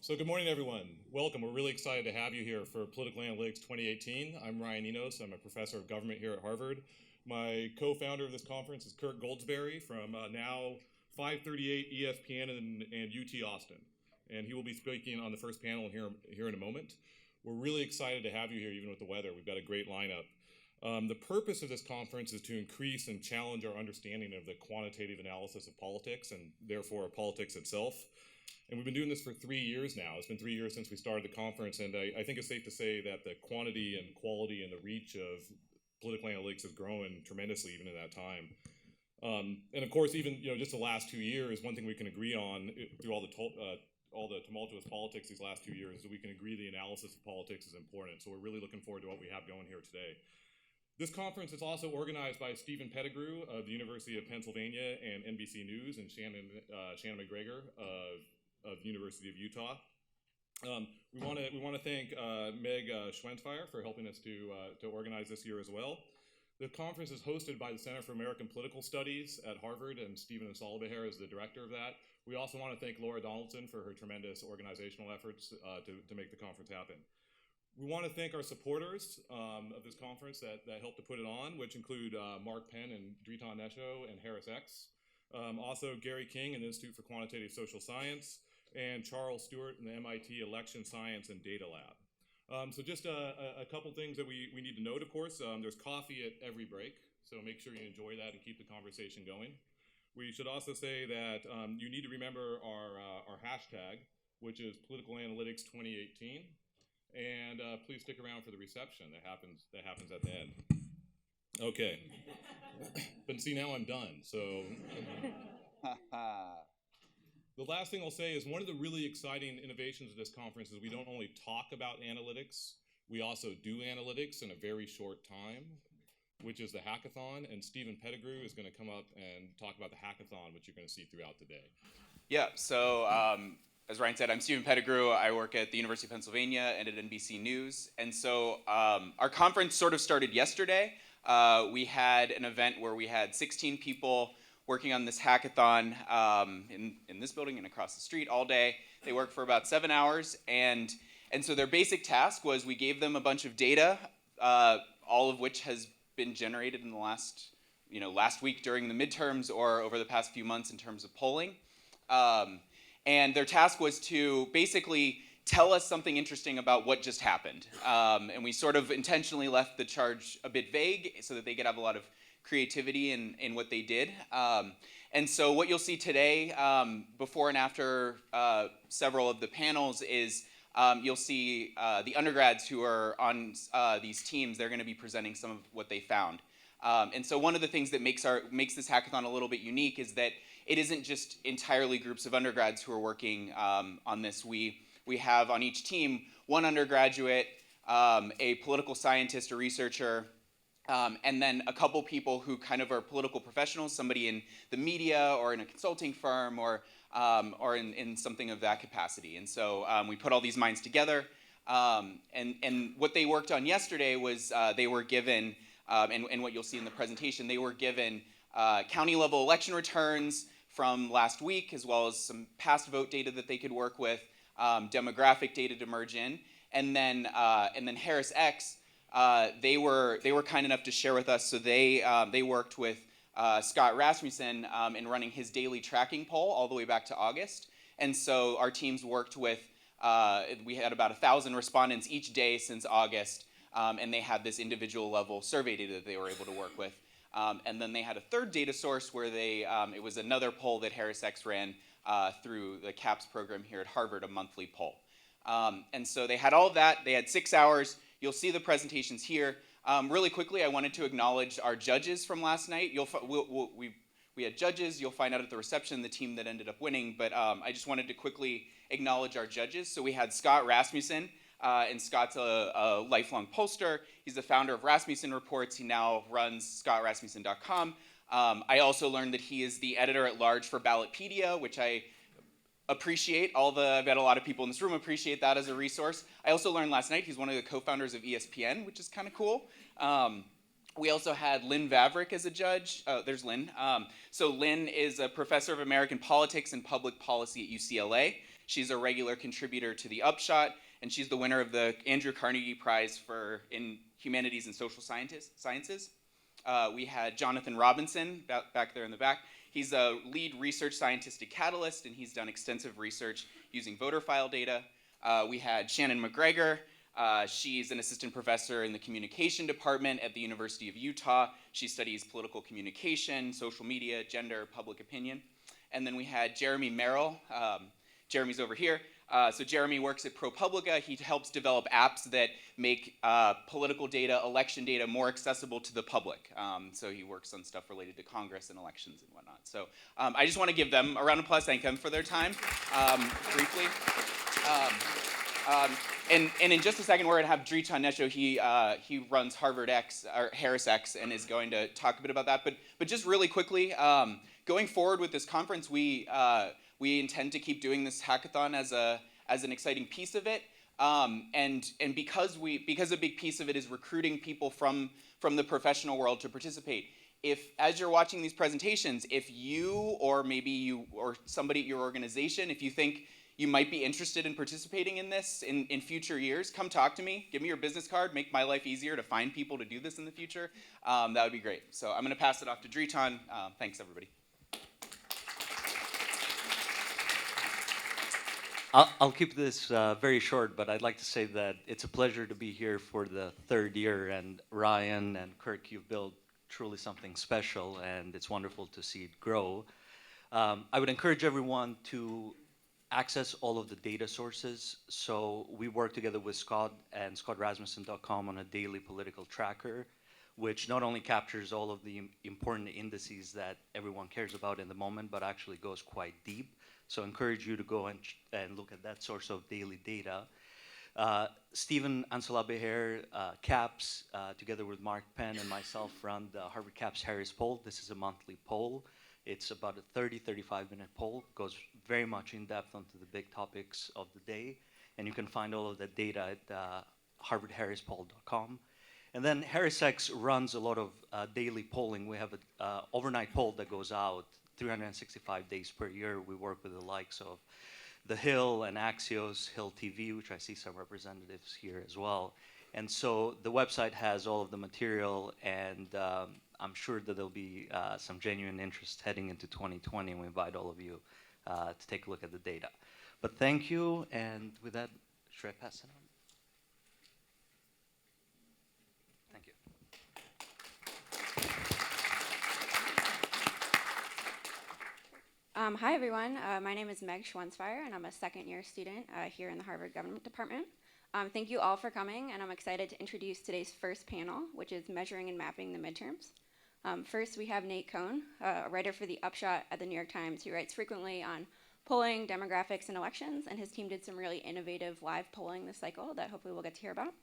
So good morning, everyone. Welcome. We're really excited to have you here for Political Analytics 2018. I'm Ryan Enos. I'm a professor of government here at Harvard. My co-founder of this conference is Kirk Goldsberry from now 538 ESPN and UT Austin. And he will be speaking on the first panel here in a moment. We're really excited to have you here, even with the weather. We've got a great lineup. The purpose of this conference is to increase and challenge our understanding of the quantitative analysis of politics and therefore politics itself. And we've been doing this for 3 years now. It's been 3 years since we started the conference, and I think it's safe to say that the quantity and quality and the reach of political analytics has grown tremendously even in that time. And of course, even just the last 2 years, one thing we can agree on through all the tumultuous politics these last 2 years is that we can agree the analysis of politics is important. So we're really looking forward to what we have going here today. This conference is also organized by Stephen Pettigrew of the University of Pennsylvania and NBC News, and Shannon McGregor of the University of Utah. We want to thank Meg Schwensfire for helping us to organize this year as well. The conference is hosted by the Center for American Political Studies at Harvard, and Stephen Nsalabeher is the director of that. We also want to thank Laura Donaldson for her tremendous organizational efforts to make the conference happen. We want to thank our supporters of this conference that helped to put it on, which include Mark Penn and Dritan Nesho and Harris X. Also Gary King and the Institute for Quantitative Social Science, and Charles Stewart and the MIT Election Science and Data Lab. So just a couple things that we need to note, of course. There's coffee at every break, so make sure you enjoy that and keep the conversation going. We should also say that you need to remember our hashtag, which is Political Analytics 2018. And please stick around for the reception that happens at the end. Okay. But see, now I'm done, so... The last thing I'll say is one of the really exciting innovations of this conference is we don't only talk about analytics, we also do analytics in a very short time, which is the Hackathon. And Stephen Pettigrew is going to come up and talk about the Hackathon, which you're going to see throughout the day. Yeah, so as Ryan said, I'm Stephen Pettigrew. I work at the University of Pennsylvania and at NBC News. And so our conference sort of started yesterday. We had an event where we had 16 people working on this hackathon in this building and across the street all day. They worked for about 7 hours, and so their basic task was we gave them a bunch of data, all of which has been generated in the last week during the midterms or over the past few months in terms of polling. And their task was to basically tell us something interesting about what just happened. And we sort of intentionally left the charge a bit vague so that they could have a lot of creativity in what they did. And so what you'll see today, before and after several of the panels, is you'll see the undergrads who are on these teams. They're going to be presenting some of what they found. And so one of the things that makes this hackathon a little bit unique is that it isn't just entirely groups of undergrads who are working on this. We have on each team one undergraduate, a political scientist or researcher, and then a couple people who kind of are political professionals, somebody in the media or in a consulting firm or in something of that capacity. And so we put all these minds together. And what they worked on yesterday was they were given, and what you'll see in the presentation, they were given county level election returns from last week, as well as some past vote data that they could work with, demographic data to merge in, and then Harris X. They were kind enough to share with us, so they worked with Scott Rasmussen in running his daily tracking poll all the way back to August. And so our teams worked with, we had about 1,000 respondents each day since August, and they had this individual level survey data that they were able to work with. And then they had a third data source where it was another poll that Harris X ran through the CAPS program here at Harvard, a monthly poll. And so they had all of that. They had 6 hours. You'll see the presentations here. Really quickly, I wanted to acknowledge our judges from last night. We had judges. You'll find out at the reception the team that ended up winning. But I just wanted to quickly acknowledge our judges. So we had Scott Rasmussen, and Scott's a lifelong pollster. He's the founder of Rasmussen Reports. He now runs scottrasmussen.com. I also learned that he is the editor-at-large for Ballotpedia, which I appreciate. I bet a lot of people in this room appreciate that as a resource. I also learned last night he's one of the co-founders of ESPN, which is kind of cool. We also had Lynn Vavrick as a judge. There's Lynn. So Lynn is a professor of American politics and public policy at UCLA. She's a regular contributor to The Upshot, and she's the winner of the Andrew Carnegie Prize in Humanities and Social Sciences. We had Jonathan Robinson back there in the back. He's a lead research scientist at Catalyst, and he's done extensive research using voter file data. We had Shannon McGregor. She's an assistant professor in the communication department at the University of Utah. She studies political communication, social media, gender, public opinion. And then we had Jeremy Merrill. Jeremy's over here. So Jeremy works at ProPublica. He helps develop apps that make political data, election data, more accessible to the public. So he works on stuff related to Congress and elections and whatnot. So I just want to give them a round of applause, thank them for their time, briefly. And in just a second, we're going to have Dritan Nesho. He runs Harvard X, or Harris X, and is going to talk a bit about that. But just really quickly, going forward with this conference, we intend to keep doing this hackathon as an exciting piece of it. And because a big piece of it is recruiting people from the professional world to participate. If, as you're watching these presentations, if you or maybe you or somebody at your organization, if you think you might be interested in participating in this in future years, come talk to me. Give me your business card. Make my life easier to find people to do this in the future. That would be great. So I'm going to pass it off to Dritan. Thanks, everybody. I'll keep this very short, but I'd like to say that it's a pleasure to be here for the third year. And Ryan and Kirk, you've built truly something special, and it's wonderful to see it grow. I would encourage everyone to access all of the data sources. So we work together with Scott and scottrasmussen.com on a daily political tracker, which not only captures all of the important indices that everyone cares about in the moment, but actually goes quite deep. So I encourage you to go and look at that source of daily data. Stephen Ansalabeher, CAPS, together with Mark Penn and myself, run the Harvard CAPS Harris poll. This is a monthly poll. It's about a 35-minute poll. Goes very much in depth onto the big topics of the day. And you can find all of that data at harvardharrispoll.com. And then HarrisX runs a lot of daily polling. We have an overnight poll that goes out 365 days per year. We work with the likes of The Hill and Axios, Hill TV, which I see some representatives here as well. And so the website has all of the material, and I'm sure that there'll be some genuine interest heading into 2020, and we invite all of you to take a look at the data. But thank you, and with that, should I pass it on? Thank you. Hi, everyone. My name is Meg Schwensfire, and I'm a second-year student here in the Harvard Government Department. Thank you all for coming, and I'm excited to introduce today's first panel, which is Measuring and Mapping the Midterms. First, we have Nate Cohn, a writer for The Upshot at the New York Times, who writes frequently on polling, demographics, and elections, and his team did some really innovative live polling this cycle that hopefully we'll get to hear about.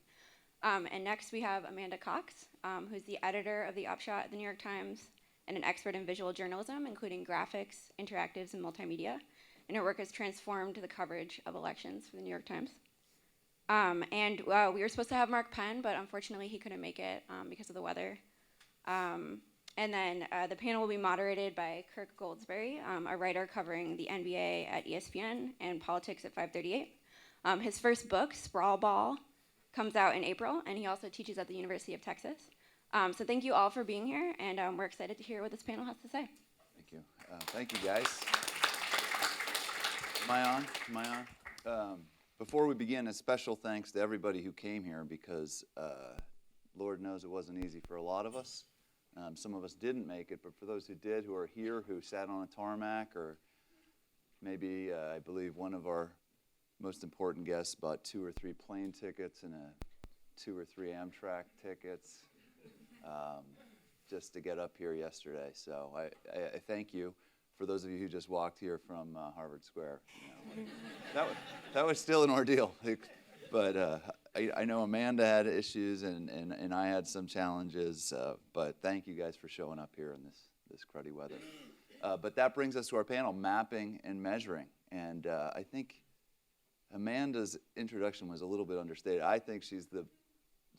And next, we have Amanda Cox, who's the editor of The Upshot at the New York Times and an expert in visual journalism, including graphics, interactives, and multimedia. And her work has transformed the coverage of elections for the New York Times. We were supposed to have Mark Penn, but unfortunately he couldn't make it because of the weather. And then the panel will be moderated by Kirk Goldsberry, a writer covering the NBA at ESPN and politics at 538. His first book, Sprawl Ball, comes out in April, and he also teaches at the University of Texas. So thank you all for being here, and we're excited to hear what this panel has to say. Thank you. Thank you, guys. Am I on? Am I on? Before we begin, a special thanks to everybody who came here, because Lord knows it wasn't easy for a lot of us. Some of us didn't make it, but for those who did, who are here, who sat on a tarmac, or maybe, I believe one of our most important guests bought 2 or 3 plane tickets and 2 or 3 Amtrak tickets just to get up here yesterday. So I thank you. For those of you who just walked here from Harvard Square, you know, that was still an ordeal. But I know Amanda had issues, and I had some challenges. But thank you guys for showing up here in this cruddy weather. But that brings us to our panel, Mapping and Measuring. And I think Amanda's introduction was a little bit understated. I think she's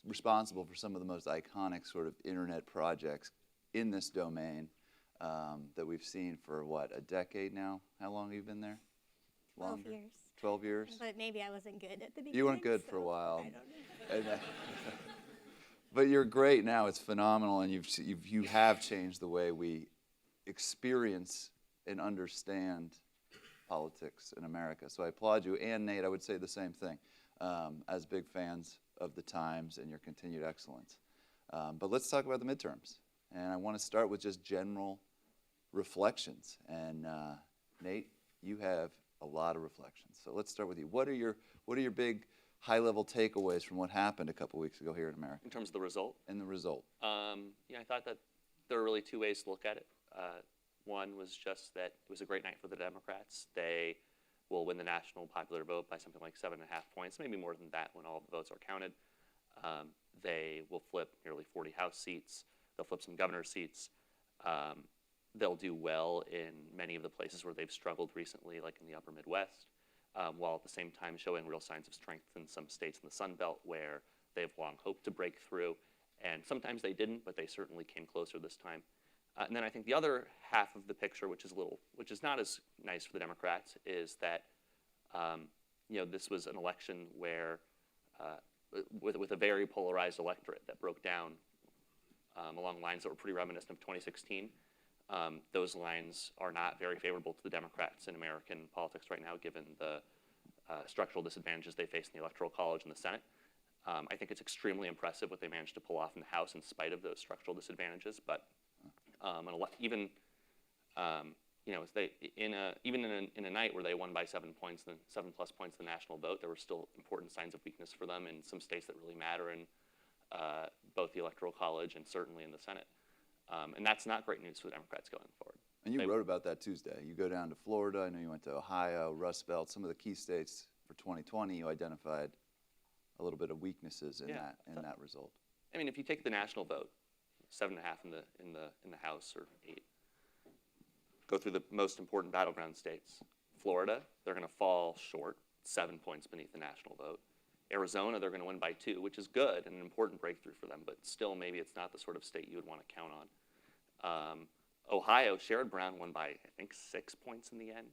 responsible for some of the most iconic sort of internet projects in this domain that we've seen for, what, a decade now? How long have you been there? 12 years. 12 years? But maybe I wasn't good at the beginning. You weren't good so for a while. I don't know. And, but you're great now. It's phenomenal, and you have changed the way we experience and understand politics in America. So I applaud you. And Nate, I would say the same thing. As big fans of the Times and your continued excellence. But let's talk about the midterms. And I want to start with just general reflections. And Nate, you have a lot of reflections. So let's start with you. What are your big high-level takeaways from what happened a couple weeks ago here in America? In terms of the result? And the result. I thought that there are really two ways to look at it. One was just that it was a great night for the Democrats. They will win the national popular vote by something like 7.5 points, maybe more than that when all the votes are counted. They will flip nearly 40 House seats. They'll flip some governor seats. They'll do well in many of the places where they've struggled recently, like in the upper Midwest, while at the same time showing real signs of strength in some states in the Sun Belt where they've long hoped to break through. And sometimes they didn't, but they certainly came closer this time. And then I think the other half of the picture, which is not as nice for the Democrats, is that this was an election where, with a very polarized electorate that broke down along lines that were pretty reminiscent of 2016. Those lines are not very favorable to the Democrats in American politics right now, given the structural disadvantages they face in the Electoral College and the Senate. I think it's extremely impressive what they managed to pull off in the House in spite of those structural disadvantages. But even in a night where they won by 7+ points in the national vote, there were still important signs of weakness for them in some states that really matter in both the Electoral College and certainly in the Senate. And that's not great news for the Democrats going forward. And you wrote about that Tuesday. You go down to Florida. I know you went to Ohio, Rust Belt, some of the key states for 2020. You identified a little bit of weaknesses in that result. I mean, if you take the national vote, 7.5 in the House or 8, go through the most important battleground states. Florida, they're going to fall short, 7 points beneath the national vote. Arizona, they're going to win by 2, which is good and an important breakthrough for them, but still maybe it's not the sort of state you would want to count on. Ohio, Sherrod Brown won by, I think, 6 points in the end,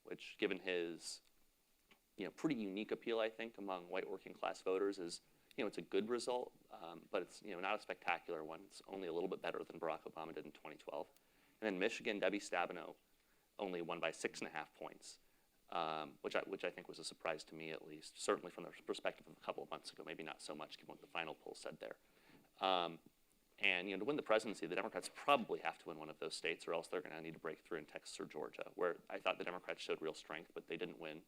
which, given his pretty unique appeal, I think, among white working class voters, is it's a good result, but it's not a spectacular one. It's only a little bit better than Barack Obama did in 2012. And then Michigan, Debbie Stabenow only won by 6.5 points. Which I think was a surprise to me, at least, certainly from the perspective of a couple of months ago, maybe not so much given what the final poll said there. And to win the presidency, the Democrats probably have to win one of those states, or else they're going to need to break through in Texas or Georgia, where I thought the Democrats showed real strength, but they didn't win.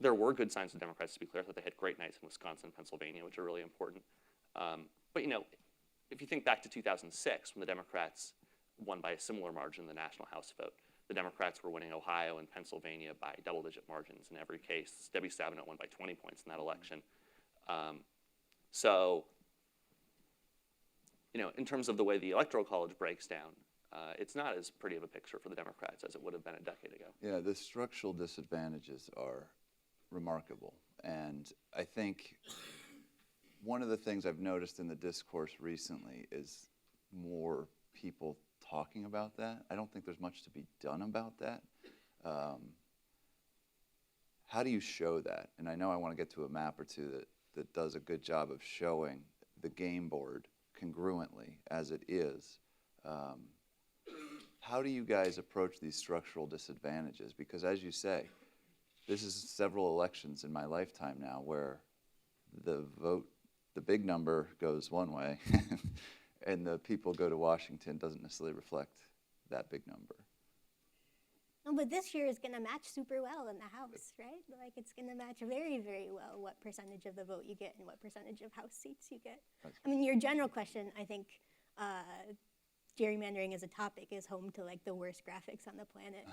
There were good signs of the Democrats, to be clear. I thought they had great nights in Wisconsin and Pennsylvania, which are really important. But if you think back to 2006, when the Democrats won by a similar margin in the national House vote, the Democrats were winning Ohio and Pennsylvania by double-digit margins in every case. Debbie Stabenow won by 20 points in that election. In terms of the way the Electoral College breaks down, it's not as pretty of a picture for the Democrats as it would have been a decade ago. Yeah, the structural disadvantages are remarkable. And I think one of the things I've noticed in the discourse recently is more people talking about that. I don't think there's much to be done about that. How do you show that? And I know I want to get to a map or two that does a good job of showing the game board congruently as it is. How do you guys approach these structural disadvantages? Because as you say, this is several elections in my lifetime now where the big number goes one way and the people go to Washington doesn't necessarily reflect that big number. No, but this year is going to match super well in the House, right? Like, it's going to match very, very well what percentage of the vote you get and what percentage of House seats you get. I mean, your general question, I think, gerrymandering as a topic is home to, like, the worst graphics on the planet.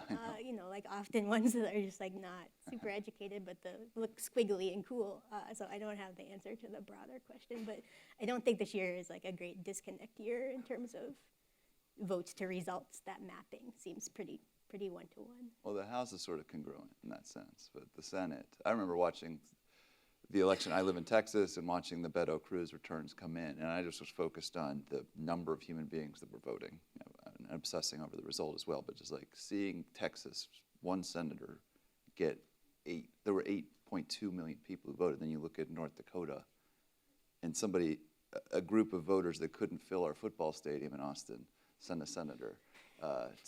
Like, often ones that are just, like, not super educated, but look squiggly and cool. So I don't have the answer to the broader question, but I don't think this year is, like, a great disconnect year in terms of votes to results. That mapping seems pretty one-to-one. Well, the House is sort of congruent in that sense, but the Senate, I remember watching the election. I live in Texas and watching the Beto Cruz returns come in, and I just was focused on the number of human beings that were voting, and obsessing over the result as well, but just like seeing Texas one senator get there were 8.2 million people who voted. Then you look at North Dakota, and a group of voters that couldn't fill our football stadium in Austin sent a senator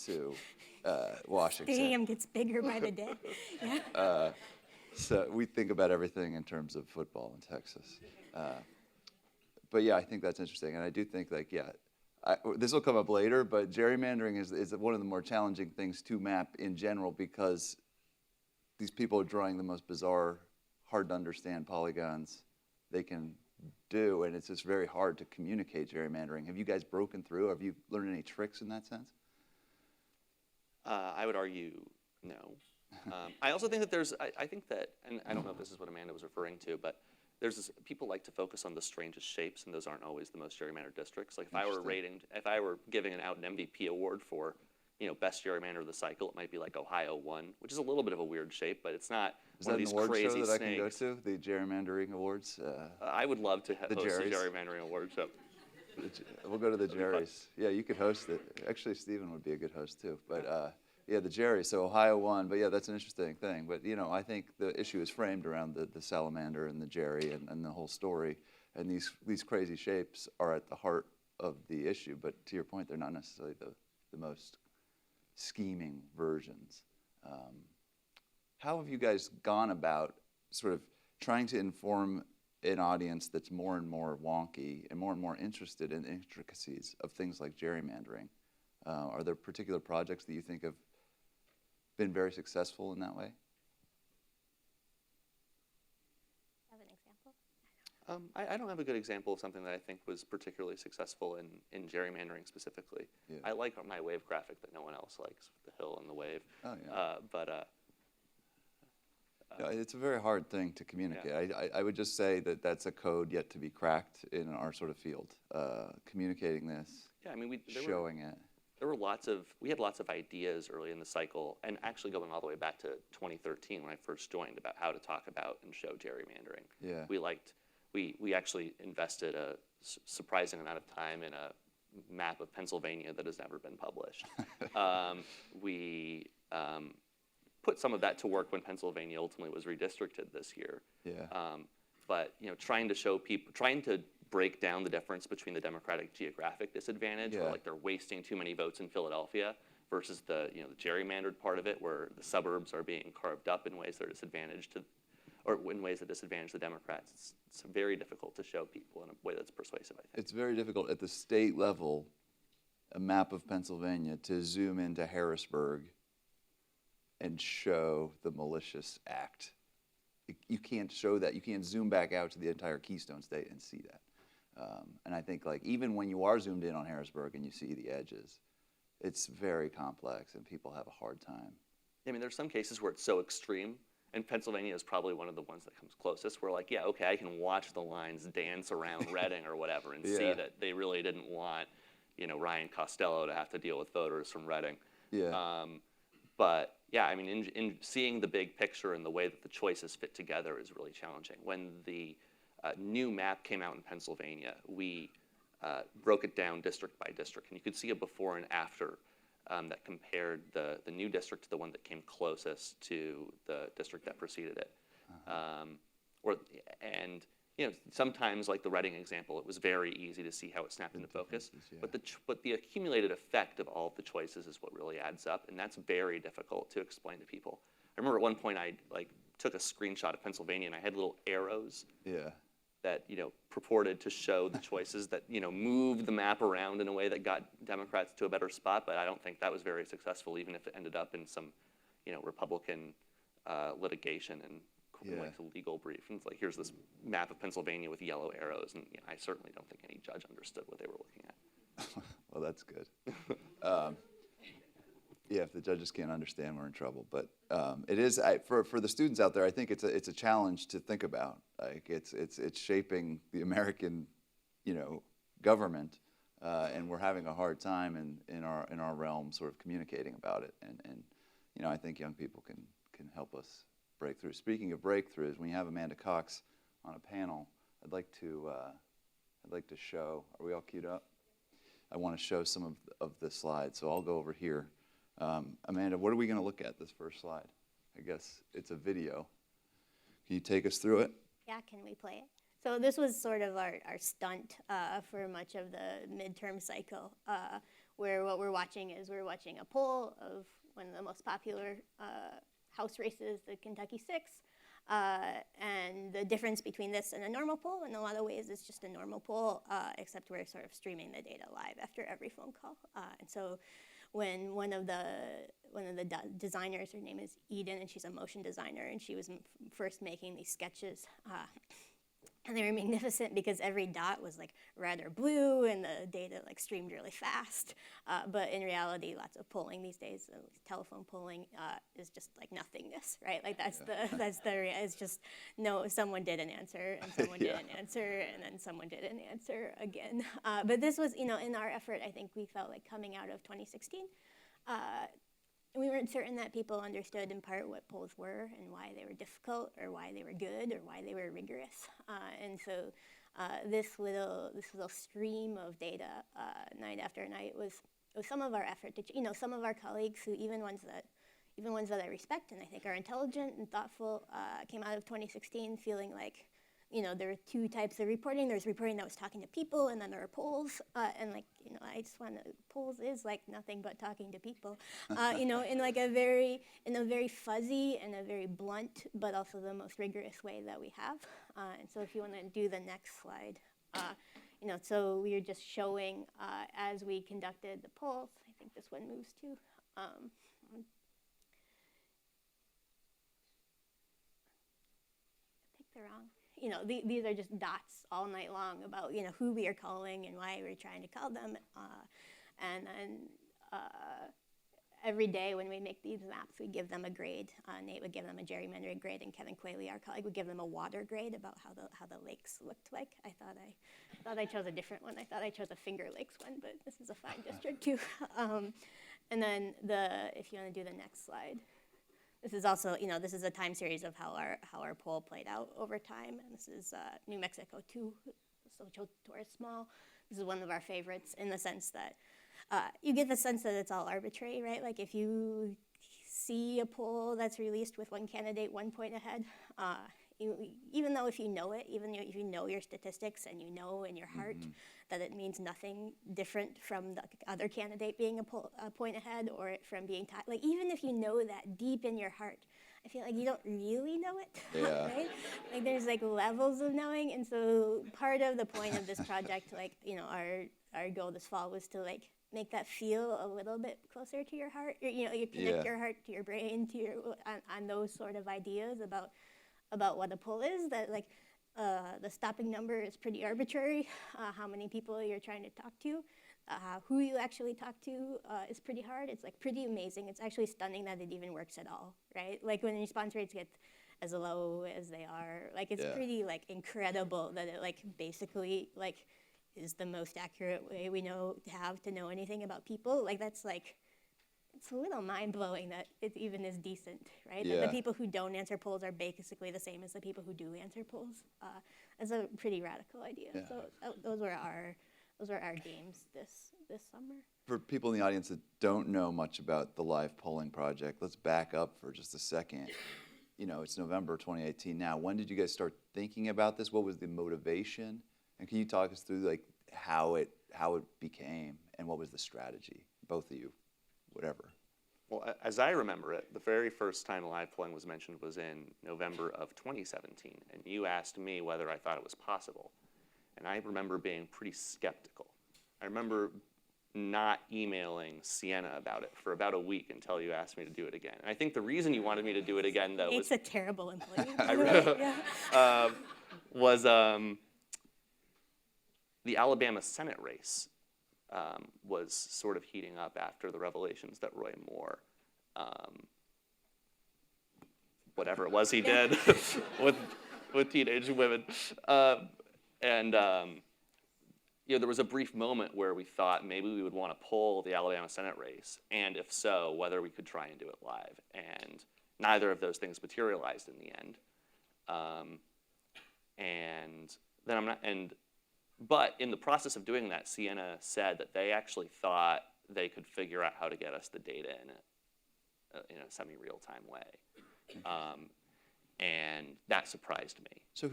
to Washington. Stadium gets bigger by the day. Yeah. So we think about everything in terms of football in Texas. But yeah, I think that's interesting. And I do think, like, yeah, this will come up later, but gerrymandering is one of the more challenging things to map in general, because these people are drawing the most bizarre, hard to understand polygons they can do, and it's just very hard to communicate gerrymandering. Have you guys broken through? Have you learned any tricks in that sense? I would argue no. I also think that I think that, and I don't know if this is what Amanda was referring to, but people like to focus on the strangest shapes, and those aren't always the most gerrymandered districts. Like if I were giving out an MVP award for, best gerrymander of the cycle, it might be like Ohio 1, which is a little bit of a weird shape, but it's not one of these crazy snakes. Is that an award show that I can go to, the gerrymandering awards? I would love to host a gerrymandering award show. We'll go to the Jerry's. Yeah, you could host it. Actually, Stephen would be a good host too. But yeah, the Jerry. So Ohio 1. But yeah, that's an interesting thing. But I think the issue is framed around the salamander and the Jerry and the whole story. And these crazy shapes are at the heart of the issue. But to your point, they're not necessarily the most scheming versions. How have you guys gone about sort of trying to inform an audience that's more and more wonky and more interested in intricacies of things like gerrymandering? Are there particular projects that you think have been very successful in that way? Have an example? I don't have a good example of something that I think was particularly successful in gerrymandering specifically. Yeah. I like my wave graphic that no one else likes, the hill and the wave. Oh, yeah. Yeah, it's a very hard thing to communicate. Yeah. I would just say that that's a code yet to be cracked in our sort of field. Communicating this, Yeah, I mean, showing it. we had lots of ideas early in the cycle, and actually going all the way back to 2013 when I first joined, about how to talk about and show gerrymandering. Yeah. We actually invested a surprising amount of time in a map of Pennsylvania that has never been published. We put some of that to work when Pennsylvania ultimately was redistricted this year. Yeah. But trying to show people, trying to break down the difference between the Democratic geographic disadvantage, where Yeah. like they're wasting too many votes in Philadelphia, versus the the gerrymandered part of it, where the suburbs are being carved up in ways that are disadvantaged or in ways that disadvantage the Democrats. It's very difficult to show people in a way that's persuasive, I think. It's very difficult at the state level, a map of Pennsylvania, to zoom into Harrisburg and show the malicious act. You can't show that. You can't zoom back out to the entire Keystone State and see that. And I think, like, even when you are zoomed in on Harrisburg and you see the edges, it's very complex and people have a hard time. I mean, there's some cases where it's so extreme, and Pennsylvania is probably one of the ones that comes closest, where like, yeah, okay, I can watch the lines dance around Reading or whatever and see Yeah. that they really didn't want, Ryan Costello to have to deal with voters from Reading. Yeah. But yeah, I mean, in seeing the big picture and the way that the choices fit together is really challenging. When the new map came out in Pennsylvania, we broke it down district by district, and you could see a before and after that compared the new district to the one that came closest to the district that preceded it. Sometimes, like the Reading example, it was very easy to see how it snapped into focus. Yeah. But the accumulated effect of all of the choices is what really adds up, and that's very difficult to explain to people. I remember at one point I took a screenshot of Pennsylvania, and I had little arrows Yeah. that purported to show the choices that moved the map around in a way that got Democrats to a better spot. But I don't think that was very successful, even if it ended up in some Republican litigation and like a legal brief. And it's like, here's this map of Pennsylvania with yellow arrows, and I certainly don't think any judge understood what they were looking at. Well, that's good. Yeah, if the judges can't understand, we're in trouble. But it is for the students out there. I think it's a challenge to think about. Like it's shaping the American, government, and we're having a hard time in our realm, sort of communicating about it. And I think young people can help us break through. Speaking of breakthroughs, when you have Amanda Cox on a panel, I'd like to show. Are we all queued up? I want to show some of the slides. So I'll go over here. Amanda, what are we going to look at this first slide? I guess it's a video. Can you take us through it? Yeah, can we play it? So this was sort of our stunt for much of the midterm cycle, where what we're watching is we're watching a poll of one of the most popular House races, the Kentucky 6. And the difference between this and a normal poll, in a lot of ways, is just a normal poll, except we're sort of streaming the data live after every phone call. And so when one of the designers, her name is Eden, and she's a motion designer, and she was first making these sketches. And they were magnificent because every dot was like red or blue, and the data like streamed really fast. But in reality, lots of polling these days, telephone polling, is just like nothingness, right? Like it's just no, someone didn't answer, and someone didn't answer, and then someone didn't answer again. But this was, in our effort, I think we felt like coming out of 2016. We weren't certain that people understood in part what polls were and why they were difficult or why they were good or why they were rigorous. And so this little stream of data night after night was some of our effort to, some of our colleagues who even ones that I respect and I think are intelligent and thoughtful came out of 2016 feeling like, there were two types of reporting. There's reporting that was talking to people, and then there were polls. And I just want to, polls is like nothing but talking to people, in like a very fuzzy and a very blunt, but also the most rigorous way that we have. And so if you want to do the next slide, so we were just showing as we conducted the polls. I think this one moves too. I think they're wrong. These are just dots all night long about, who we are calling and why we're trying to call them. And then every day when we make these maps, we give them a grade. Nate would give them a gerrymandering grade, and Kevin Qualey, our colleague, would give them a water grade about how the lakes looked like. I thought I chose a different one. I thought I chose a Finger Lakes one, but this is a fine district too. And then if you want to do the next slide. This is also, this is a time series of how our poll played out over time. And this is New Mexico 2, Social Tourist Small. This is one of our favorites in the sense that you get the sense that it's all arbitrary, right? Like if you see a poll that's released with one candidate 1 point ahead, even though if you know it, even if you know your statistics and you know in your heart that it means nothing different from the other candidate being a point ahead or from being tied, like even if you know that deep in your heart, I feel like you don't really know it, right? Like there's like levels of knowing, and so part of the point of this project, like our goal this fall was to like make that feel a little bit closer to your heart. You connect your heart to your brain, to your on those sort of ideas about what a poll is, that like the stopping number is pretty arbitrary, how many people you're trying to talk to, who you actually talk to is pretty hard. It's like pretty amazing. It's actually stunning that it even works at all, right? Like when response rates get as low as they are, like it's pretty like incredible that it like basically like is the most accurate way we know to know anything about people. Like that's like, it's a little mind-blowing that it even is decent, right? That the people who don't answer polls are basically the same as the people who do answer polls. It's a pretty radical idea. Yeah. So those were our games this summer. For people in the audience that don't know much about the live polling project, let's back up for just a second. It's November 2018 now. When did you guys start thinking about this? What was the motivation? And can you talk us through like how it became and what was the strategy? Both of you. Whatever. Well, as I remember it, the very first time live polling was mentioned was in November of 2017, and you asked me whether I thought it was possible. And I remember being pretty skeptical. I remember not emailing Sienna about it for about a week until you asked me to do it again. And I think the reason you wanted me to do it again, though, was... It's a terrible employee. Was the Alabama Senate race. Was sort of heating up after the revelations that Roy Moore, whatever it was he did with teenage women, there was a brief moment where we thought maybe we would want to poll the Alabama Senate race, and if so, whether we could try and do it live. And neither of those things materialized in the end. But in the process of doing that, Sienna said that they actually thought they could figure out how to get us the data in a semi-real-time way. And that surprised me. So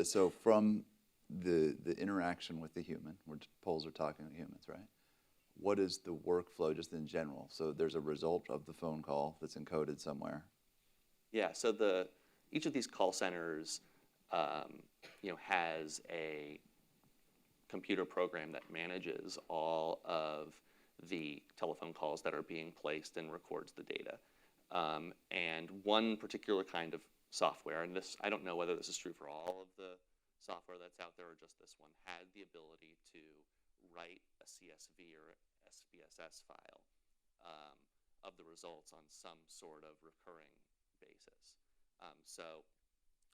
so from the interaction with the human, where polls are talking to humans, right? What is the workflow just in general? So there's a result of the phone call that's encoded somewhere. Yeah, so each of these call centers has a computer program that manages all of the telephone calls that are being placed and records the data. And one particular kind of software, and this, I don't know whether this is true for all of the software that's out there or just this one, had the ability to write a CSV or SPSS file of the results on some sort of recurring basis. So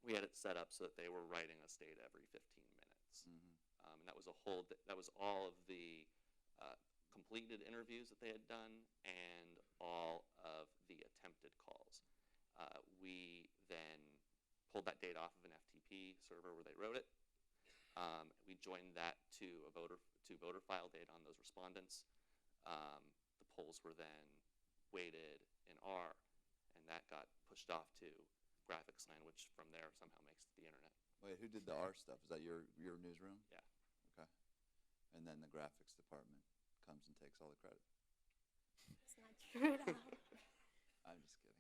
we had it set up so that they were writing us data every 15 minutes. And that was all of the completed interviews that they had done and all of the attempted calls. We then pulled that data off of an FTP server where they wrote it. We joined that to voter file data on those respondents. The polls were then weighted in R, and that got pushed off to graphics land, which from there somehow makes it to the internet. Wait, who did the R stuff? Is that your newsroom? Yeah. Okay. And then the graphics department comes and takes all the credit. It's not true at all. I'm just kidding.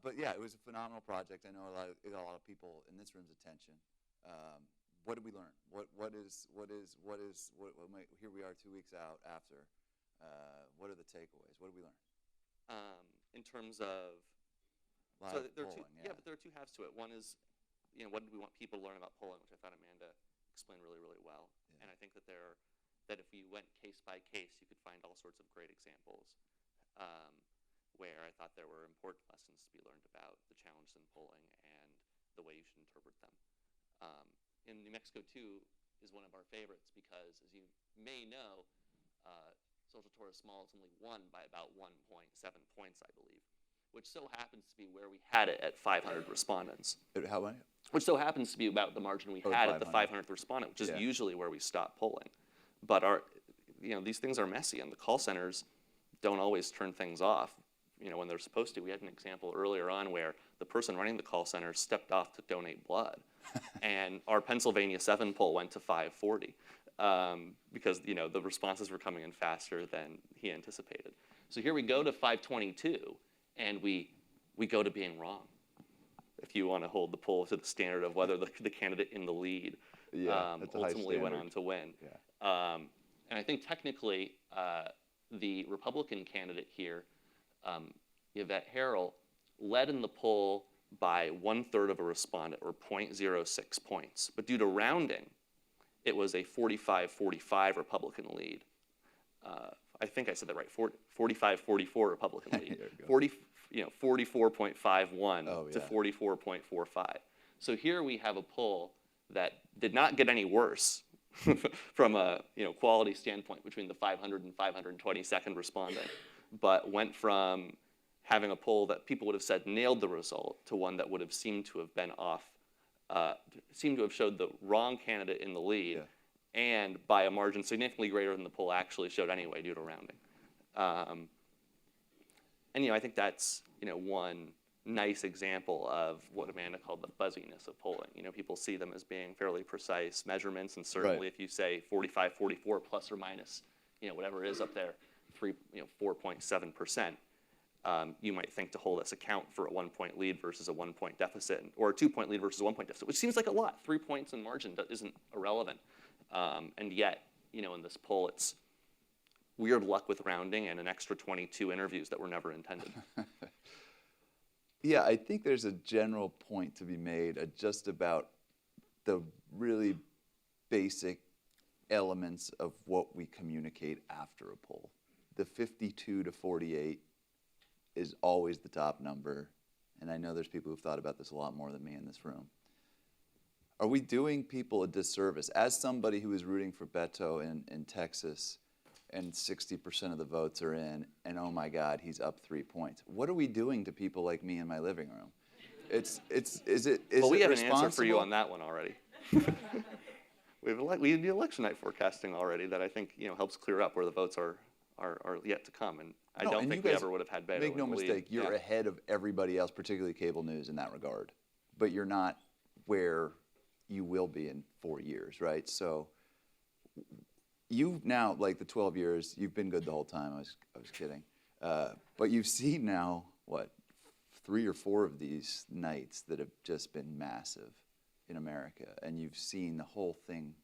But yeah, it was a phenomenal project. I know it got a lot of people in this room's attention. What did we learn? Here we are 2 weeks out after. What are the takeaways? What did we learn? In terms of Live there are polling, two, but there are two halves to it. One is, what did we want people to learn about polling, which I thought Amanda explained really, really well. Yeah. And I think that if we went case by case, you could find all sorts of great examples where I thought there were important lessons to be learned about the challenges in polling and the way you should interpret them. In New Mexico, too, is one of our favorites because, as you may know, Social Torres Small is only won by about 1.7 points, I believe, which so happens to be where we had it at 500 respondents. How many? Which so happens to be about the margin we had at the 500th respondent, which is usually where we stop polling. But these things are messy, and the call centers don't always turn things off, when they're supposed to. We had an example earlier on where the person running the call center stepped off to donate blood, and our Pennsylvania 7 poll went to 540 because the responses were coming in faster than he anticipated. So here we go to 522, and we go to being wrong, if you want to hold the poll to the standard of whether the candidate in the lead ultimately went on to win. Yeah. And I think technically the Republican candidate here, Yvette Harrell, led in the poll by 1/3 of a respondent, or 0.06 points. But due to rounding, it was a 45-45 Republican lead. I think I said that right, 45-44 Republican lead. 44.51 to 44.45. So here we have a poll that did not get any worse from a quality standpoint between the 500 and 522nd respondent, but went from having a poll that people would have said nailed the result to one that would have seemed to have been off, seemed to have showed the wrong candidate in the lead, and by a margin significantly greater than the poll actually showed anyway due to rounding. And I think that's one nice example of what Amanda called the fuzziness of polling. People see them as being fairly precise measurements, and certainly if you say 45-44 plus or minus, whatever it is up there, 4.7%, you might think to hold us account for a 1-point lead versus a 1-point deficit, or a 2-point lead versus a 1-point deficit, which seems like a lot. 3 points in margin isn't irrelevant, and yet, in this poll, it's weird luck with rounding and an extra 22 interviews that were never intended. Yeah, I think there's a general point to be made just about the really basic elements of what we communicate after a poll. The 52 to 48 is always the top number, and I know there's people who've thought about this a lot more than me in this room. Are we doing people a disservice? As somebody who is rooting for Beto in Texas, and 60% of the votes are in, and oh my God, he's up 3 points. What are we doing to people like me in my living room? Is it well, we have an responsible? answer for you on that one already. We do election night forecasting already that I think helps clear up where the votes are are yet to come, and I No, don't and think you we guys ever would have had Beto. Make no in the lead. mistake, you're Yeah. ahead of everybody else, particularly cable news in that regard. But you're not where you will be in 4 years, right? So you've now, like the 12 years, you've been good the whole time. I was kidding. But you've seen now, what, 3 or 4 of these nights that have just been massive in America, and you've seen the whole thing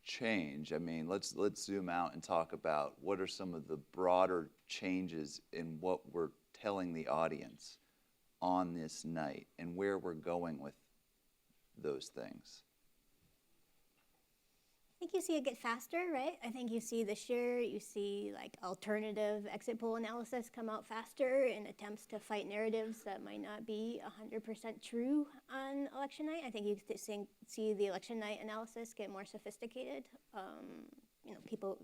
change. I mean, let's zoom out and talk about what are some of the broader changes in what we're telling the audience on this night and where we're going with those things. I think you see it get faster, right? I think you see this year, you see like alternative exit poll analysis come out faster in attempts to fight narratives that might not be 100% true on election night. I think you see the election night analysis get more sophisticated. People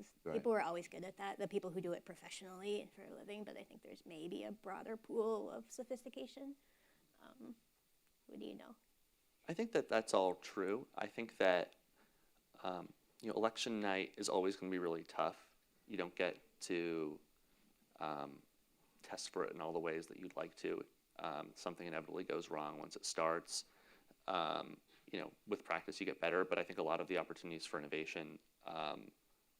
were always good at that, the people who do it professionally and for a living, but I think there's maybe a broader pool of sophistication. What do you know? I think that that's all true. I think that election night is always going to be really tough. You don't get to test for it in all the ways that you'd like to. Something inevitably goes wrong once it starts. With practice you get better, but I think a lot of the opportunities for innovation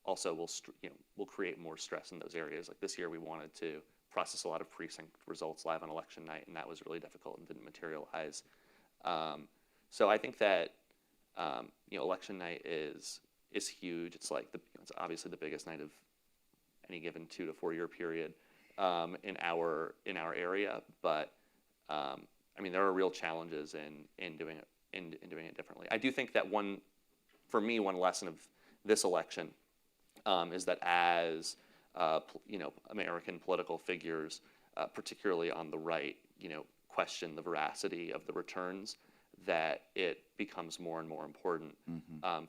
also will create more stress in those areas. Like this year, we wanted to process a lot of precinct results live on election night, and that was really difficult and didn't materialize. So I think that election night is huge. It's like it's obviously the biggest night of any given 2 to 4 year period in our area. But there are real challenges in doing it differently. I do think that one lesson of this election is that as American political figures, particularly on the right, question the veracity of the returns, that it becomes more and more important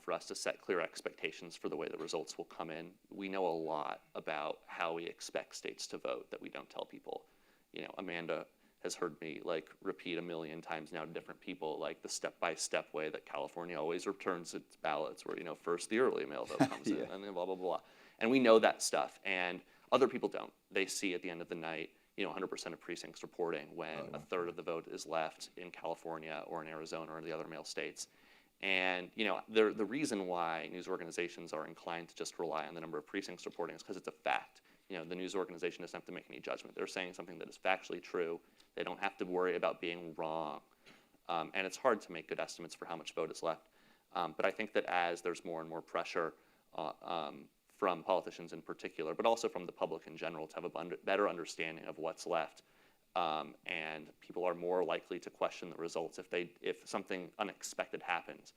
for us to set clear expectations for the way the results will come in. We know a lot about how we expect states to vote that we don't tell people. Amanda has heard me repeat a million times now to different people, the step-by-step way that California always returns its ballots, where first the early mail vote comes in, and then blah blah blah. And we know that stuff, and other people don't. They see at the end of the night 100% of precincts reporting when a third of the vote is left in California or in Arizona or in the other mail states. And the reason why news organizations are inclined to just rely on the number of precincts reporting is because it's a fact. The news organization doesn't have to make any judgment. They're saying something that is factually true. They don't have to worry about being wrong. And it's hard to make good estimates for how much vote is left. But I think that as there's more and more pressure from politicians in particular, but also from the public in general, to have a better understanding of what's left. And people are more likely to question the results if something unexpected happens,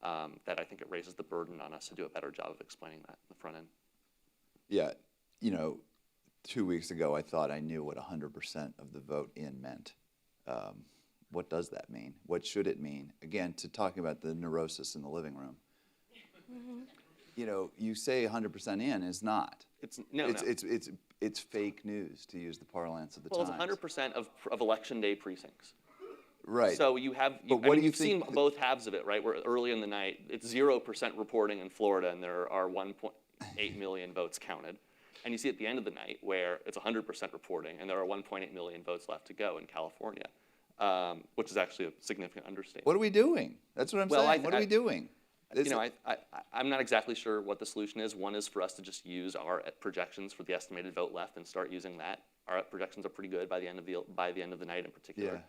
that I think it raises the burden on us to do a better job of explaining that in the front end. Yeah, 2 weeks ago I thought I knew what 100% of the vote in meant. What does that mean? What should it mean? Again, to talking about the neurosis in the living room. You say 100% in is not. It's fake news, to use the parlance of the times. Well, it's 100% of election day precincts. Right. So you have, you've seen both halves of it, right? Where early in the night, it's 0% reporting in Florida, and there are 1.8 million votes counted. And you see at the end of the night where it's 100% reporting, and there are 1.8 million votes left to go in California, which is actually a significant understatement. What are we doing? That's what I'm saying. What are we doing? I'm not exactly sure what the solution is. One is for us to just use our projections for the estimated vote left and start using that. Our projections are pretty good by the end of the night in particular.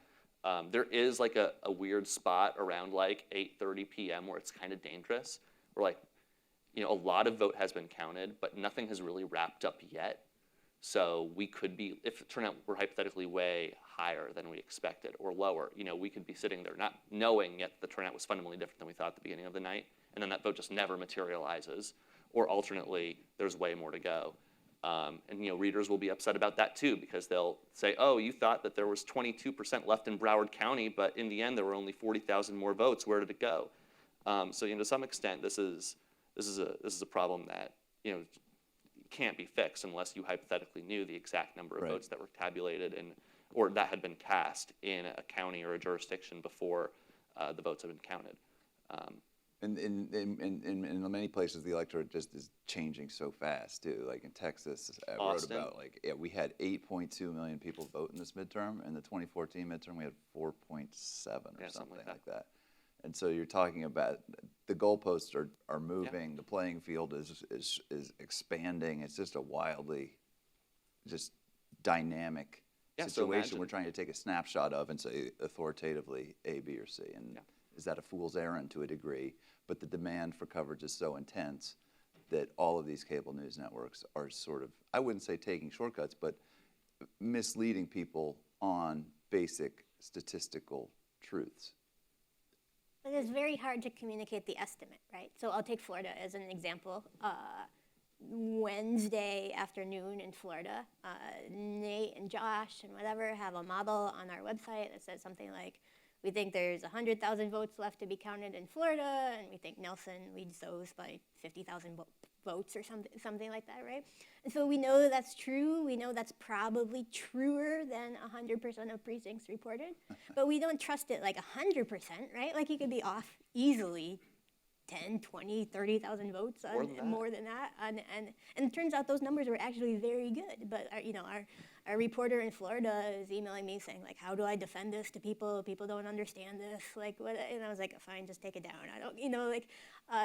Yeah. There is a weird spot around 8:30 p.m. where it's kind of dangerous. Where a lot of vote has been counted, but nothing has really wrapped up yet. So we could be, if the turnout were hypothetically way higher than we expected or lower, we could be sitting there not knowing yet the turnout was fundamentally different than we thought at the beginning of the night, and then that vote just never materializes. Or alternately, there's way more to go. And readers will be upset about that too, because they'll say, oh, you thought that there was 22% left in Broward County, but in the end there were only 40,000 more votes. Where did it go? So to some extent, this is a problem that can't be fixed unless you hypothetically knew the exact number of votes that were tabulated or that had been cast in a county or a jurisdiction before the votes have been counted. In many places, the electorate just is changing so fast too. Like in Texas, I wrote Austin. about we had 8.2 million people vote in this midterm. In the 2014 midterm, we had 4.7 or something like that. And so you're talking about the goalposts are moving. The playing field is expanding. It's just a wildly just dynamic situation. We're trying to take a snapshot of and say authoritatively A, B, or C. And is that a fool's errand to a degree? But the demand for coverage is so intense that all of these cable news networks are sort of, I wouldn't say taking shortcuts, but misleading people on basic statistical truths. But it's very hard to communicate the estimate, right? So I'll take Florida as an example. Wednesday afternoon in Florida, Nate and Josh and whatever have a model on our website that says something like, we think there's 100,000 votes left to be counted in Florida, and we think Nelson leads those by 50,000 votes or something like that, right? And so we know that's true. We know that's probably truer than 100% of precincts reported, but we don't trust it like 100%, right? Like you could be off easily 10, 20, 30,000 votes, more than that. And it turns out those numbers were actually very good. But our reporter in Florida is emailing me saying, like, how do I defend this to people? People don't understand this. Like, what? And I was like, fine, just take it down. I don't,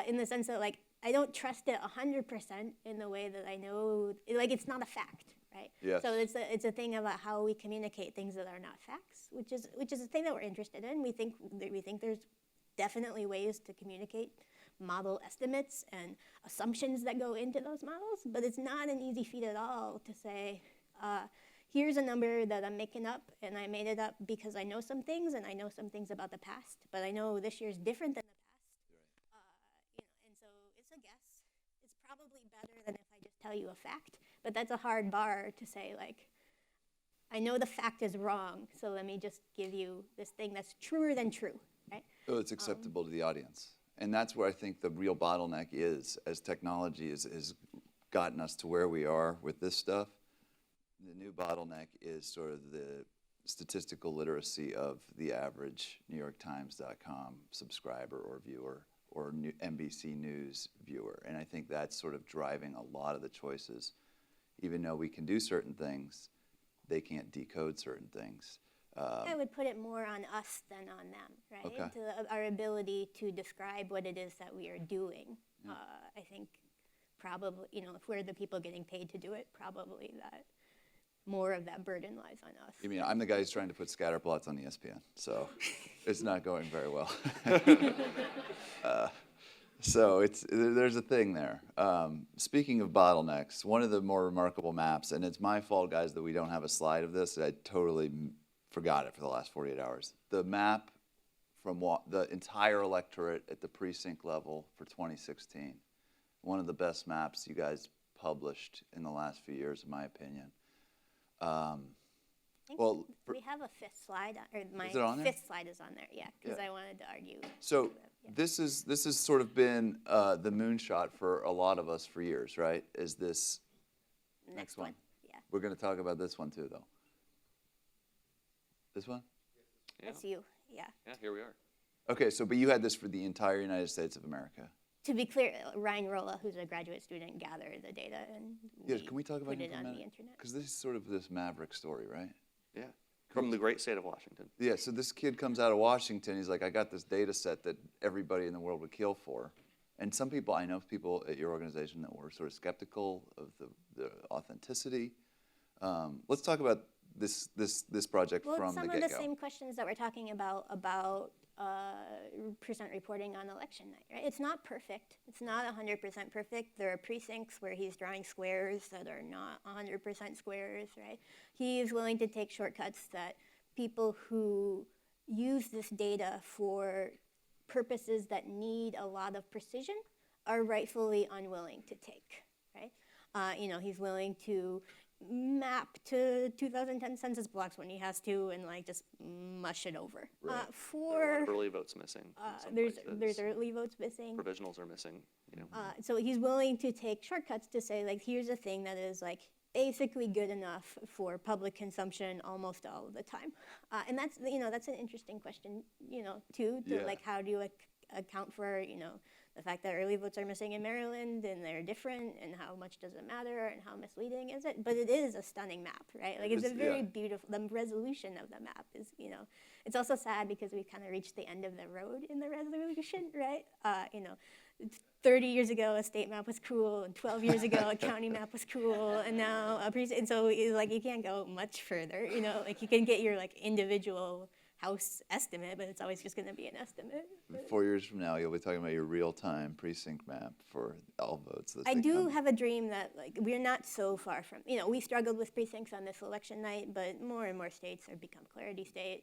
in the sense that, like, I don't trust it 100% in the way that I know, like, it's not a fact, right? Yes. So it's a thing about how we communicate things that are not facts, which is a thing that we're interested in. We think there's definitely ways to communicate model estimates and assumptions that go into those models, but it's not an easy feat at all to say, here's a number that I'm making up, and I made it up because I know some things, and I know some things about the past, but I know this year's different than the past. And so it's a guess. It's probably better than if I just tell you a fact, but that's a hard bar to say, like, I know the fact is wrong, so let me just give you this thing that's truer than true, right? So it's acceptable to the audience. And that's where I think the real bottleneck is, as technology has gotten us to where we are with this stuff. The new bottleneck is sort of the statistical literacy of the average NewYorkTimes.com subscriber or viewer or NBC News viewer. And I think that's sort of driving a lot of the choices. Even though we can do certain things, they can't decode certain things. I would put it more on us than on them, right? Okay. To our ability to describe what it is that we are doing. Yeah. I think probably, if we're the people getting paid to do it, probably that more of that burden lies on us. You mean, I'm the guy who's trying to put scatter plots on ESPN, so it's not going very well. So there's a thing there. Speaking of bottlenecks, one of the more remarkable maps, and it's my fault, guys, that we don't have a slide of this. I totally forgot it for the last 48 hours. The map from the entire electorate at the precinct level for 2016. One of the best maps you guys published in the last few years, in my opinion. Well, we have a fifth slide, or my is it on there? fifth slide is on there, yeah, because Yeah. I wanted to argue. So Yeah. this has sort of been the moonshot for a lot of us for years, right? Is this Next one, yeah. We're going to talk about this one too, though. This one? Yeah. That's you, yeah. Yeah, here we are. Okay, but you had this for the entire United States of America. To be clear, Ryan Rolla, who's a graduate student, gathered the data and Can we talk about put him it for a on minute? the internet. Because this is sort of this maverick story, right? Yeah. From the great state of Washington. Yeah, so this kid comes out of Washington. He's like, I got this data set that everybody in the world would kill for. And some people, I know people at your organization that were sort of skeptical of the authenticity. Let's talk about this project Well, from it's the some get-go. of the same questions that we're talking about percent reporting on election night, right? It's not perfect. It's not 100% perfect. There are precincts where he's drawing squares that are not 100% squares, right? He is willing to take shortcuts that people who use this data for purposes that need a lot of precision are rightfully unwilling to take, right? He's willing to map to 2010 census blocks when he has to and just mush it over. Right. There are a lot of early votes missing. in some There's places. early votes missing. Provisionals are missing. So he's willing to take shortcuts to say, here's a thing that is basically good enough for public consumption almost all of the time. And that's an interesting question, too. Yeah. How do you account for, the fact that early votes are missing in Maryland and they're different, and how much does it matter, and how misleading is it? But it is a stunning map, right? Like it's a very beautiful, the resolution of the map is, it's also sad because we've kind of reached the end of the road in the resolution, right? 30 years ago, a state map was cool, and 12 years ago, a county map was cool, and now a precinct. And so, like, you can't go much further. Like, you can get your like individual house estimate, but it's always just going to be an estimate. 4 years from now, you'll be talking about your real-time precinct map for all votes. I do have a dream that like we're not so far from. We struggled with precincts on this election night, but more and more states have become clarity state.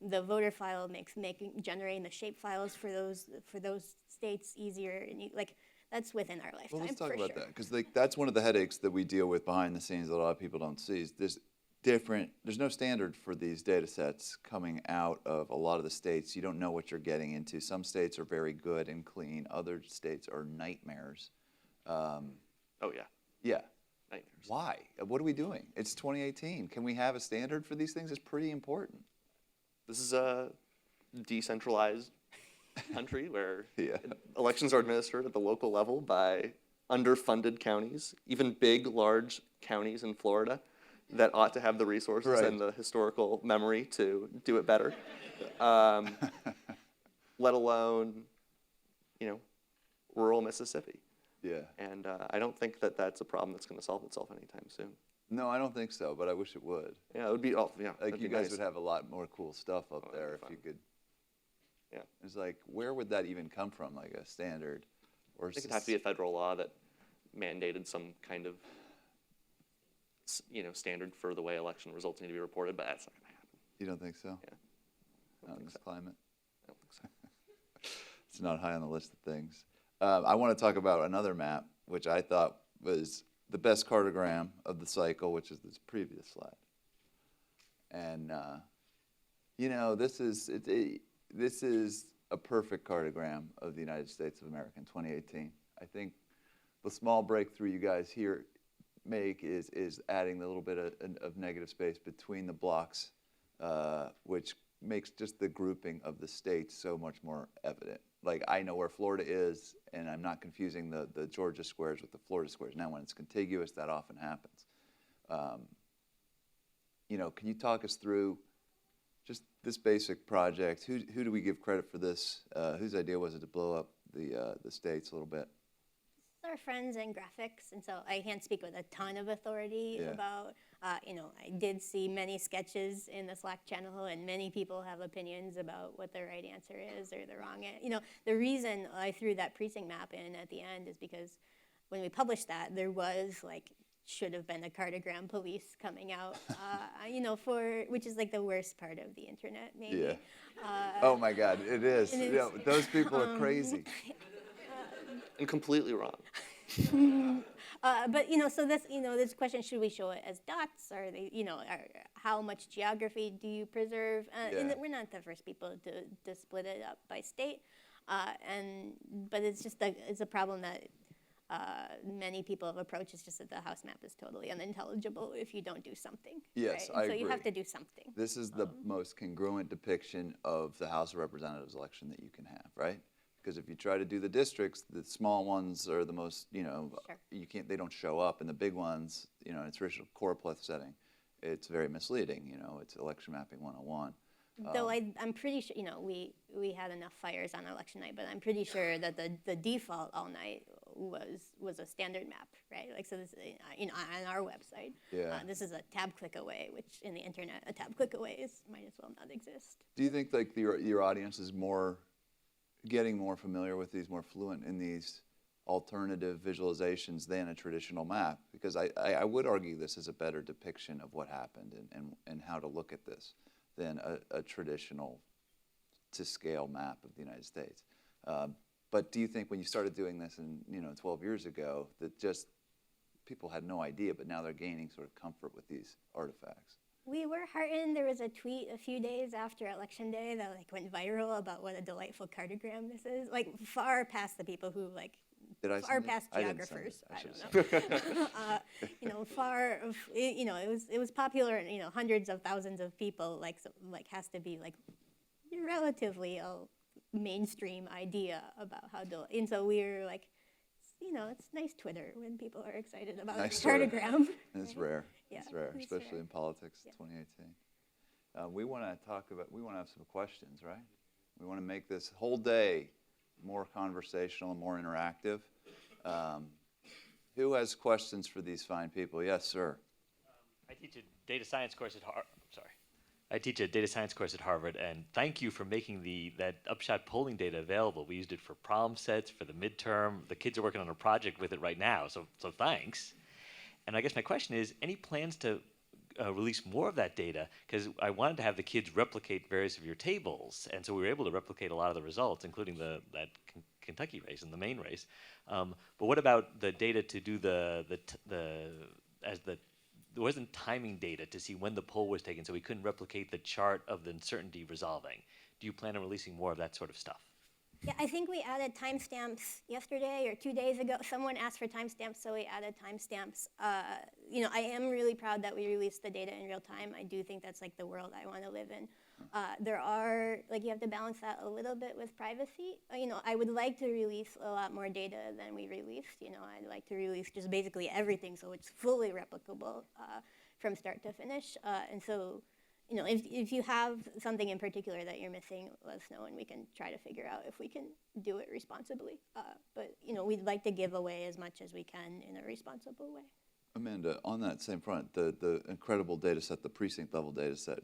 The voter file makes generating the shape files for those states easier, and that's within our lifetime. Well, let's talk for about sure. that, because that's one of the headaches that we deal with behind the scenes that a lot of people don't see. Is there's no standard for these data sets coming out of a lot of the states. You don't know what you're getting into. Some states are very good and clean. Other states are nightmares. Oh yeah. Yeah. Nightmares. Why? What are we doing? It's 2018. Can we have a standard for these things? It's pretty important. This is a decentralized country where Yeah. elections are administered at the local level by underfunded counties, even big, large counties in Florida that ought to have the resources Right. and the historical memory to do it better. Let alone, rural Mississippi. Yeah. And I don't think that that's a problem that's going to solve itself anytime soon. No, I don't think so, but I wish it would. Yeah, it would be, yeah. Like, that'd you be guys nice. would have a lot more cool stuff up that'd there be if fun. you could. Yeah. It's like, where would that even come from? Like a standard? Or I think it'd have to be a federal law that mandated some kind of, standard for the way election results need to be reported, but that's not going to happen. You don't think so? Yeah. I Not don't in think this so. climate? I don't think so. It's not high on the list of things. I want to talk about another map, which I thought was the best cartogram of the cycle, which is this previous slide. And this is a perfect cartogram of the United States of America in 2018. I think the small breakthrough you guys here make is adding a little bit of negative space between the blocks, which makes just the grouping of the states so much more evident. Like, I know where Florida is, and I'm not confusing the Georgia squares with the Florida squares. Now, when it's contiguous, that often happens. Can you talk us through just this basic project? Who do we give credit for this? Whose idea was it to blow up the states a little bit? Our friends in graphics, and so I can't speak with a ton of authority Yeah. about, I did see many sketches in the Slack channel, and many people have opinions about what the right answer is or the wrong answer. The reason I threw that precinct map in at the end is because when we published that, there was should have been a cartogram police coming out, which is like the worst part of the internet, maybe. Yeah. Oh my God, it is. And it's, Those people are crazy. And completely wrong. But so that's this question: should we show it as dots? Are they how much geography do you preserve? And Yeah. we're not the first people to split it up by state, but it's just it's a problem that many people have approached. It's just that the House map is totally unintelligible if you don't do something. Yes, right? I So you have agree. to do something. This is the most congruent depiction of the House of Representatives election that you can have, right? Because if you try to do the districts, the small ones are the most, you can't, they don't show up, and the big ones, in a traditional choropleth setting, it's very misleading. It's election mapping 101. Though I'm pretty sure, we had enough fires on election night, but I'm pretty sure that the default all night was a standard map, right? Like, so this, on our website, Yeah. this is a tab click away, which in the internet, a tab click away might as well not exist. Do you think like your audience is getting more familiar with these, more fluent in these alternative visualizations than a traditional map? Because I would argue this is a better depiction of what happened and how to look at this than a traditional to scale map of the United States. But do you think when you started doing this 12 years ago, that just people had no idea, but now they're gaining sort of comfort with these artifacts? We were heartened. There was a tweet a few days after Election Day that went viral about what a delightful cartogram this is. Far past the people who Did I far send it? past I didn't send geographers. it. I should don't have know. Far. It was popular. Hundreds of thousands of people. Has to be relatively mainstream idea about how to, and so we're like, you know, it's nice Twitter when people are excited about Nice Twitter. cartogram. It's rare. Yeah, It's rare, it's especially rare. in politics Yeah. 2018. We want to talk about, we want to have some questions, right? We want to make this whole day more conversational and more interactive. Who has questions for these fine people? Yes, sir. I teach a data science course at Harvard. I teach a data science course at Harvard, and thank you for making that upshot polling data available. We used it for problem sets, for the midterm. The kids are working on a project with it right now, so thanks. And I guess my question is, any plans to release more of that data? Because I wanted to have the kids replicate various of your tables, and so we were able to replicate a lot of the results, including that Kentucky race and the main race. But what about the data to do there wasn't timing data to see when the poll was taken, so we couldn't replicate the chart of the uncertainty resolving. Do you plan on releasing more of that sort of stuff? Yeah, I think we added timestamps yesterday or 2 days ago. Someone asked for timestamps, so we added timestamps. You know, I am really proud that we released the data in real time. I do think that's like the world I want to live in. There are, like, you have to balance that a little bit with privacy. You know, I would like to release a lot more data than we released. You know, I'd like to release just basically everything so it's fully replicable from start to finish. And so, you know, if you have something in particular that you're missing, let us know and we can try to figure out if we can do it responsibly. But, you know, we'd like to give away as much as we can in a responsible way. Amanda, on that same front, the incredible data set, the precinct level data set,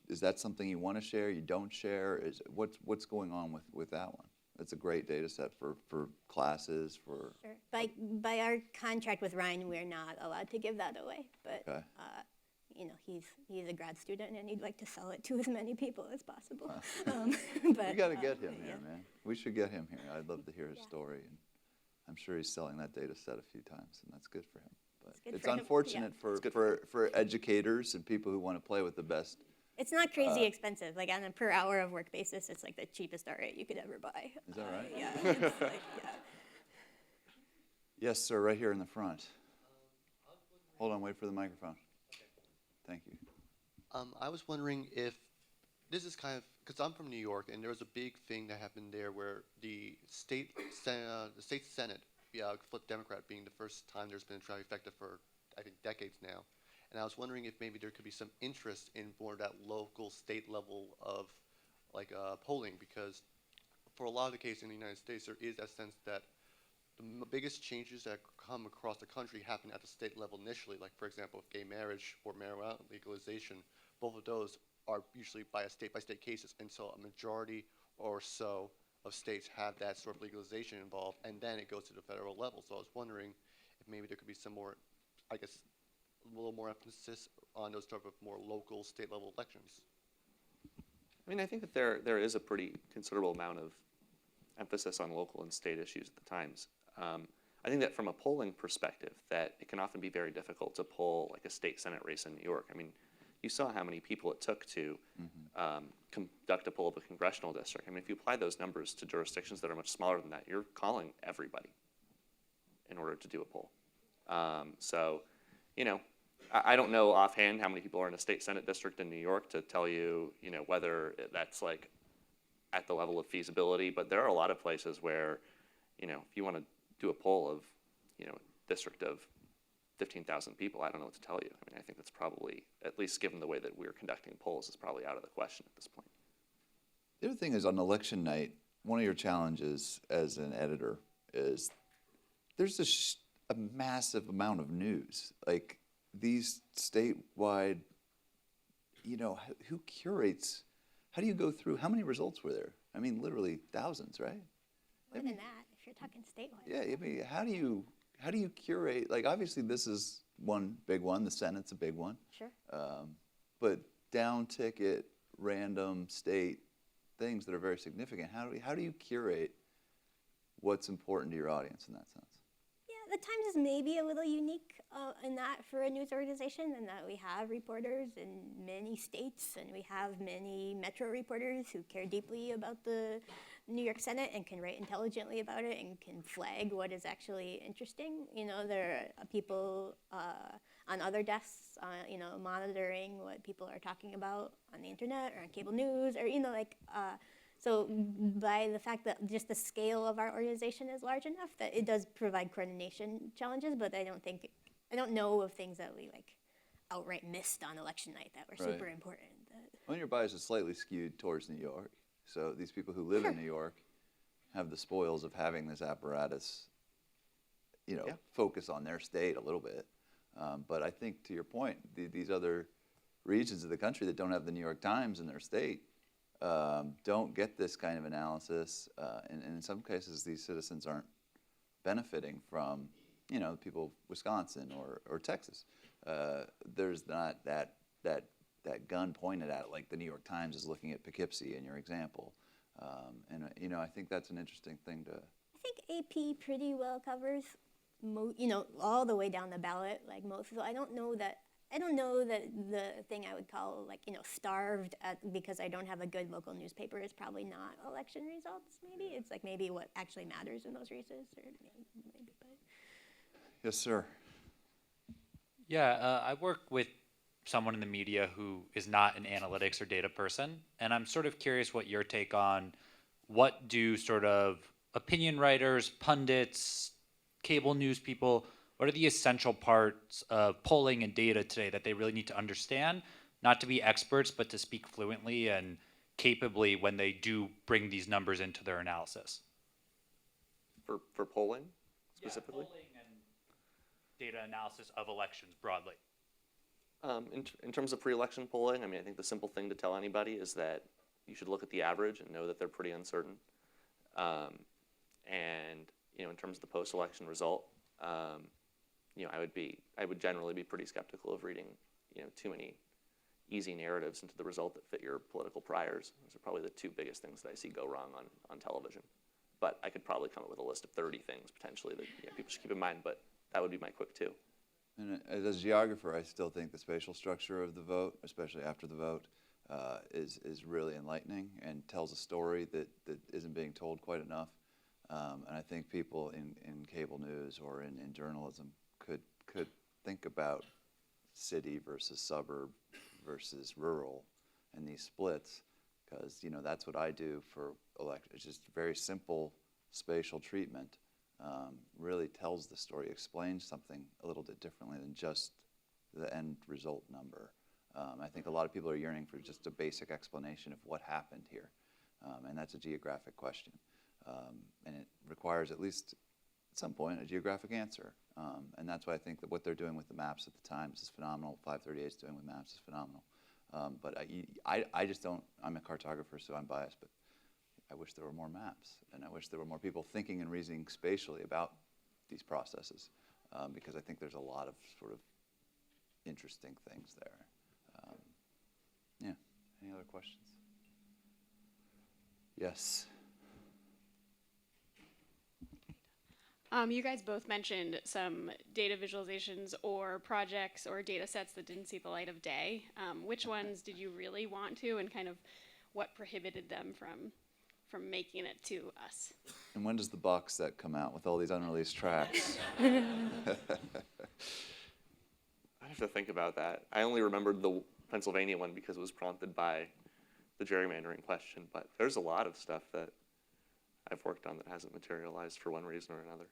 is that something you want to share, you don't share? What's going on with that one? It's a great data set for classes, for... Sure. By our contract with Ryan, we're not allowed to give that away. But, Okay. you know, he's a grad student and he'd like to sell it to as many people as possible. We got to get him yeah. here, man. We should get him here. I'd love to hear his story. And I'm sure he's selling that data set a few times, and that's good for him. But good it's for him, unfortunate for educators and people who want to play with the best. It's not crazy expensive. Like on a per hour of work basis, it's like the cheapest art rate you could ever buy. Is that right? Yeah. It's like, yeah. Yes, sir, right here in the front. Hold on, wait for the microphone. Thank you. I was wondering if this is kind of, because I'm from New York, and there was a big thing that happened there where the state Senate flipped Democrat, being the first time there's been a trifecta for, I think, decades now. And I was wondering if maybe there could be some interest in more of that local, state level of like polling, because for a lot of the cases in the United States, there is that sense that the biggest changes that come across the country happen at the state level initially. Like, for example, if gay marriage or marijuana legalization, both of those are usually by state cases. And so a majority or so of states have that sort of legalization involved, and then it goes to the federal level. So I was wondering if maybe there could be some more, I guess, a little more emphasis on those sort of more local, state level elections. I mean, I think that there is a pretty considerable amount of emphasis on local and state issues at the times. I think that from a polling perspective, that it can often be very difficult to poll like a state Senate race in New York. I mean, you saw how many people it took to conduct a poll of a congressional district. I mean, if you apply those numbers to jurisdictions that are much smaller than that, you're calling everybody in order to do a poll. So, you know, I don't know offhand how many people are in a state Senate district in New York to tell you, you know, whether that's like at the level of feasibility, but there are a lot of places where, you know, if you want to do a poll of, you know, a district of 15,000 people, I don't know what to tell you. I mean, I think that's probably, at least given the way that we're conducting polls, is probably out of the question at this point. The other thing is, on election night, one of your challenges as an editor is there's a massive amount of news. Like, these statewide, you know, who curates, how do you go through, how many results were there? I mean, literally thousands, right? More than that, if you're talking statewide. Yeah, I mean, how do you curate, like, obviously this is one big one, the Senate's a big one. Sure. But down ticket, random state things that are very significant, how do you curate what's important to your audience in that sense? Yeah, the Times is maybe a little unique in that for a news organization, in that we have reporters in many states, and we have many metro reporters who care deeply about the New York Senate and can write intelligently about it and can flag what is actually interesting. You know, there are people on other desks, you know, monitoring what people are talking about on the internet or on cable news, or, you know, like, So by the fact that just the scale of our organization is large enough that it does provide coordination challenges, but I don't know of things that we like outright missed on election night that were super important. Well, your bias is slightly skewed towards New York. So these people who live in New York have the spoils of having this apparatus, focus on their state a little bit. But I think, to your point, these other regions of the country that don't have the New York Times in their state don't get this kind of analysis. And in some cases, these citizens aren't benefiting from, people of Wisconsin or Texas. There's not that gun pointed at it like the New York Times is looking at Poughkeepsie in your example. And I think that's an interesting thing to... I think AP pretty well covers, all the way down the ballot, like most. So I don't know that the thing I would call starved because I don't have a good local newspaper is probably not election results. Maybe it's like maybe what actually matters in those races, or maybe. But. Yes, sir. Yeah, I work with someone in the media who is not an analytics or data person, and I'm sort of curious what your take on what do sort of opinion writers, pundits, cable news people, what are the essential parts of polling and data today that they really need to understand, not to be experts, but to speak fluently and capably when they do bring these numbers into their analysis? For polling, specifically? Yeah, polling and data analysis of elections broadly. In terms of pre-election polling, I think the simple thing to tell anybody is that you should look at the average and know that they're pretty uncertain. And in terms of the post-election result, I would generally be pretty skeptical of reading too many easy narratives into the result that fit your political priors. Those are probably the two biggest things that I see go wrong on television. But I could probably come up with a list of 30 things potentially that people should keep in mind, but that would be my quick two. And as a geographer, I still think the spatial structure of the vote, especially after the vote, is really enlightening and tells a story that isn't being told quite enough. And I think people in cable news or in journalism could think about city versus suburb versus rural and these splits, because that's what I do for election. It's just very simple spatial treatment. Really tells the story, explains something a little bit differently than just the end result number. I think a lot of people are yearning for just a basic explanation of what happened here, and that's a geographic question. And it requires at least at some point a geographic answer. And that's why I think that what they're doing with the maps at the Times is phenomenal. 538 is doing with maps is phenomenal. But I just don't, I'm a cartographer, so I'm biased, but I wish there were more maps, and I wish there were more people thinking and reasoning spatially about these processes, because I think there's a lot of sort of interesting things there. Yeah, any other questions? Yes. You guys both mentioned some data visualizations or projects or data sets that didn't see the light of day. Which ones did you really want to, and kind of what prohibited them from making it to us? And when does the box set come out with all these unreleased tracks? I have to think about that. I only remembered the Pennsylvania one because it was prompted by the gerrymandering question, but there's a lot of stuff that I've worked on that hasn't materialized for one reason or another.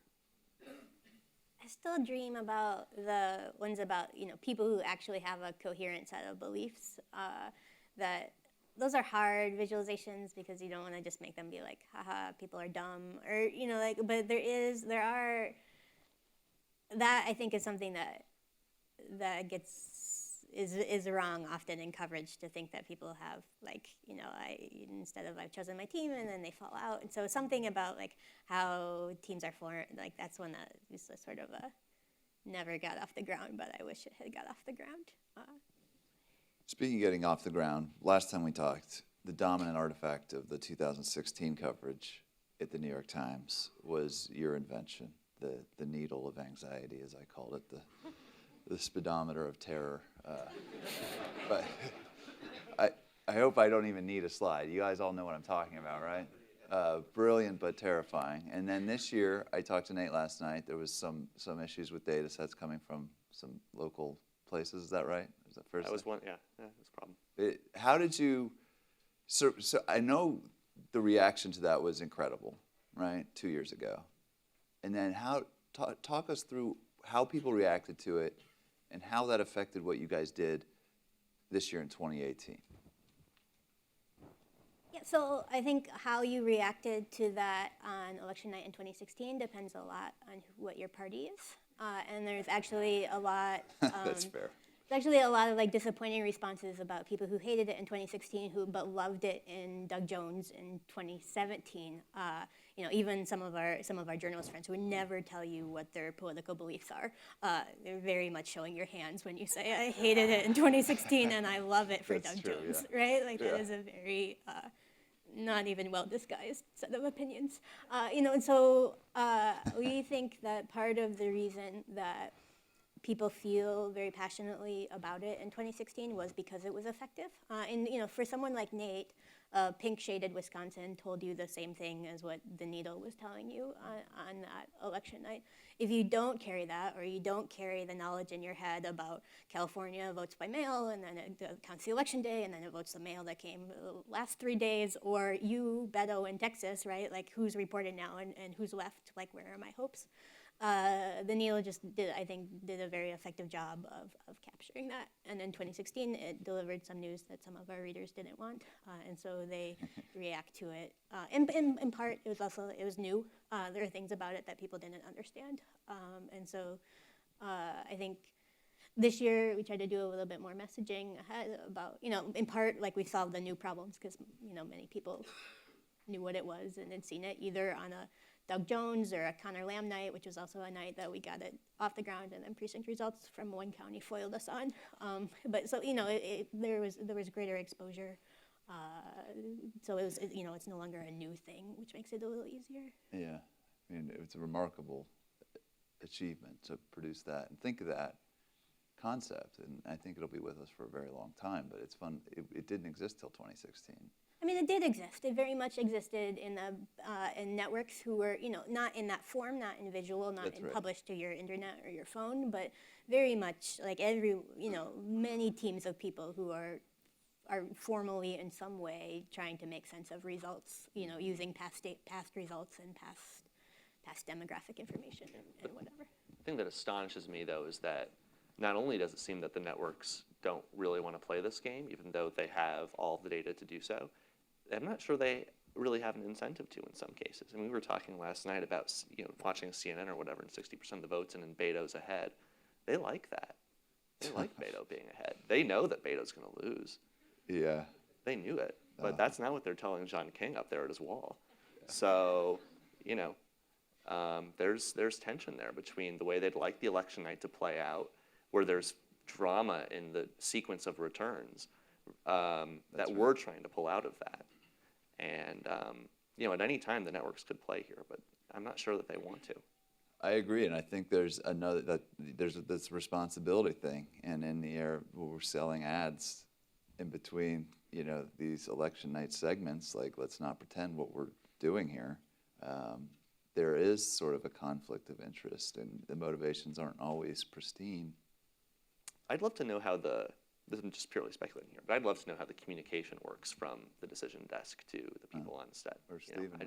I still dream about the ones about people who actually have a coherent set of beliefs. That those are hard visualizations because you don't want to just make them be like, haha, people are dumb, or But there are. That I think is something that is wrong often in coverage, to think that people have I've chosen my team and then they fall out. And so something about how teams are formed, that's one that is sort of never got off the ground, but I wish it had got off the ground. Speaking of getting off the ground, last time we talked, the dominant artifact of the 2016 coverage at the New York Times was your invention, the needle of anxiety, as I called it, the speedometer of terror. But I hope I don't even need a slide. You guys all know what I'm talking about, right? Brilliant but terrifying. And then this year, I talked to Nate last night. There was some issues with data sets coming from some local places. Is that right? Was that first? That was one. Yeah, that's a problem. How did you? So I know the reaction to that was incredible, right? 2 years ago. And then talk us through how people reacted to it and how that affected what you guys did this year in 2018. Yeah, so I think how you reacted to that on election night in 2016 depends a lot on what your party is. And there's actually a lot. That's fair. There's actually a lot of like disappointing responses about people who hated it in 2016 but loved it in Doug Jones in 2017. Even some of our journalist friends who would never tell you what their political beliefs are. They're very much showing your hands when you say I hated it in 2016 and I love it for That's Doug true, Jones, yeah. right? Like Yeah. that is a very not even well disguised set of opinions. And so we think that part of the reason that people feel very passionately about it in 2016 was because it was effective. And for someone like Nate, pink shaded Wisconsin told you the same thing as what the needle was telling you on that election night. If you don't carry that, or you don't carry the knowledge in your head about California votes by mail, and then it counts the election day, and then it votes the mail that came the last 3 days, or you, Beto in Texas, right? Like who's reported now and who's left, like where are my hopes? The needle just did a very effective job of capturing that. And in 2016, it delivered some news that some of our readers didn't want, and so they react to it. In part, it was new. There are things about it that people didn't understand, and so I think this year we tried to do a little bit more messaging ahead about, in part, like we solved the new problems because many people knew what it was and had seen it either on a Doug Jones or a Connor Lamb night, which was also a night that we got it off the ground, and then precinct results from one county foiled us on. But so there was greater exposure, so it was it's no longer a new thing, which makes it a little easier. Yeah, I mean it's a remarkable achievement to produce that and think of that concept, and I think it'll be with us for a very long time. But it's fun. It didn't exist till 2016. I mean, it did exist. It very much existed in networks who were, not in that form, not in visual, not published to your internet or your phone, but very much like many teams of people who are formally in some way trying to make sense of results, using past results and past demographic information and whatever. The thing that astonishes me, though, is that not only does it seem that the networks don't really want to play this game, even though they have all the data to do so, I'm not sure they really have an incentive to in some cases. I mean, we were talking last night about watching CNN or whatever, and 60% of the votes, and then Beto's ahead. They like that. They like Beto being ahead. They know that Beto's going to lose. Yeah. They knew it, but that's not what they're telling John King up there at his wall. Yeah. So, there's tension there between the way they'd like the election night to play out, where there's drama in the sequence of returns that we're trying to pull out of that. And, at any time the networks could play here, but I'm not sure that they want to. I agree, and I think there's this responsibility thing, and in the era where we're selling ads in between, these election night segments, like let's not pretend what we're doing here. There is sort of a conflict of interest, and the motivations aren't always pristine. I'd love to know how this is just purely speculating here, but I'd love to know how the communication works from the decision desk to the people on set. Or Stephen,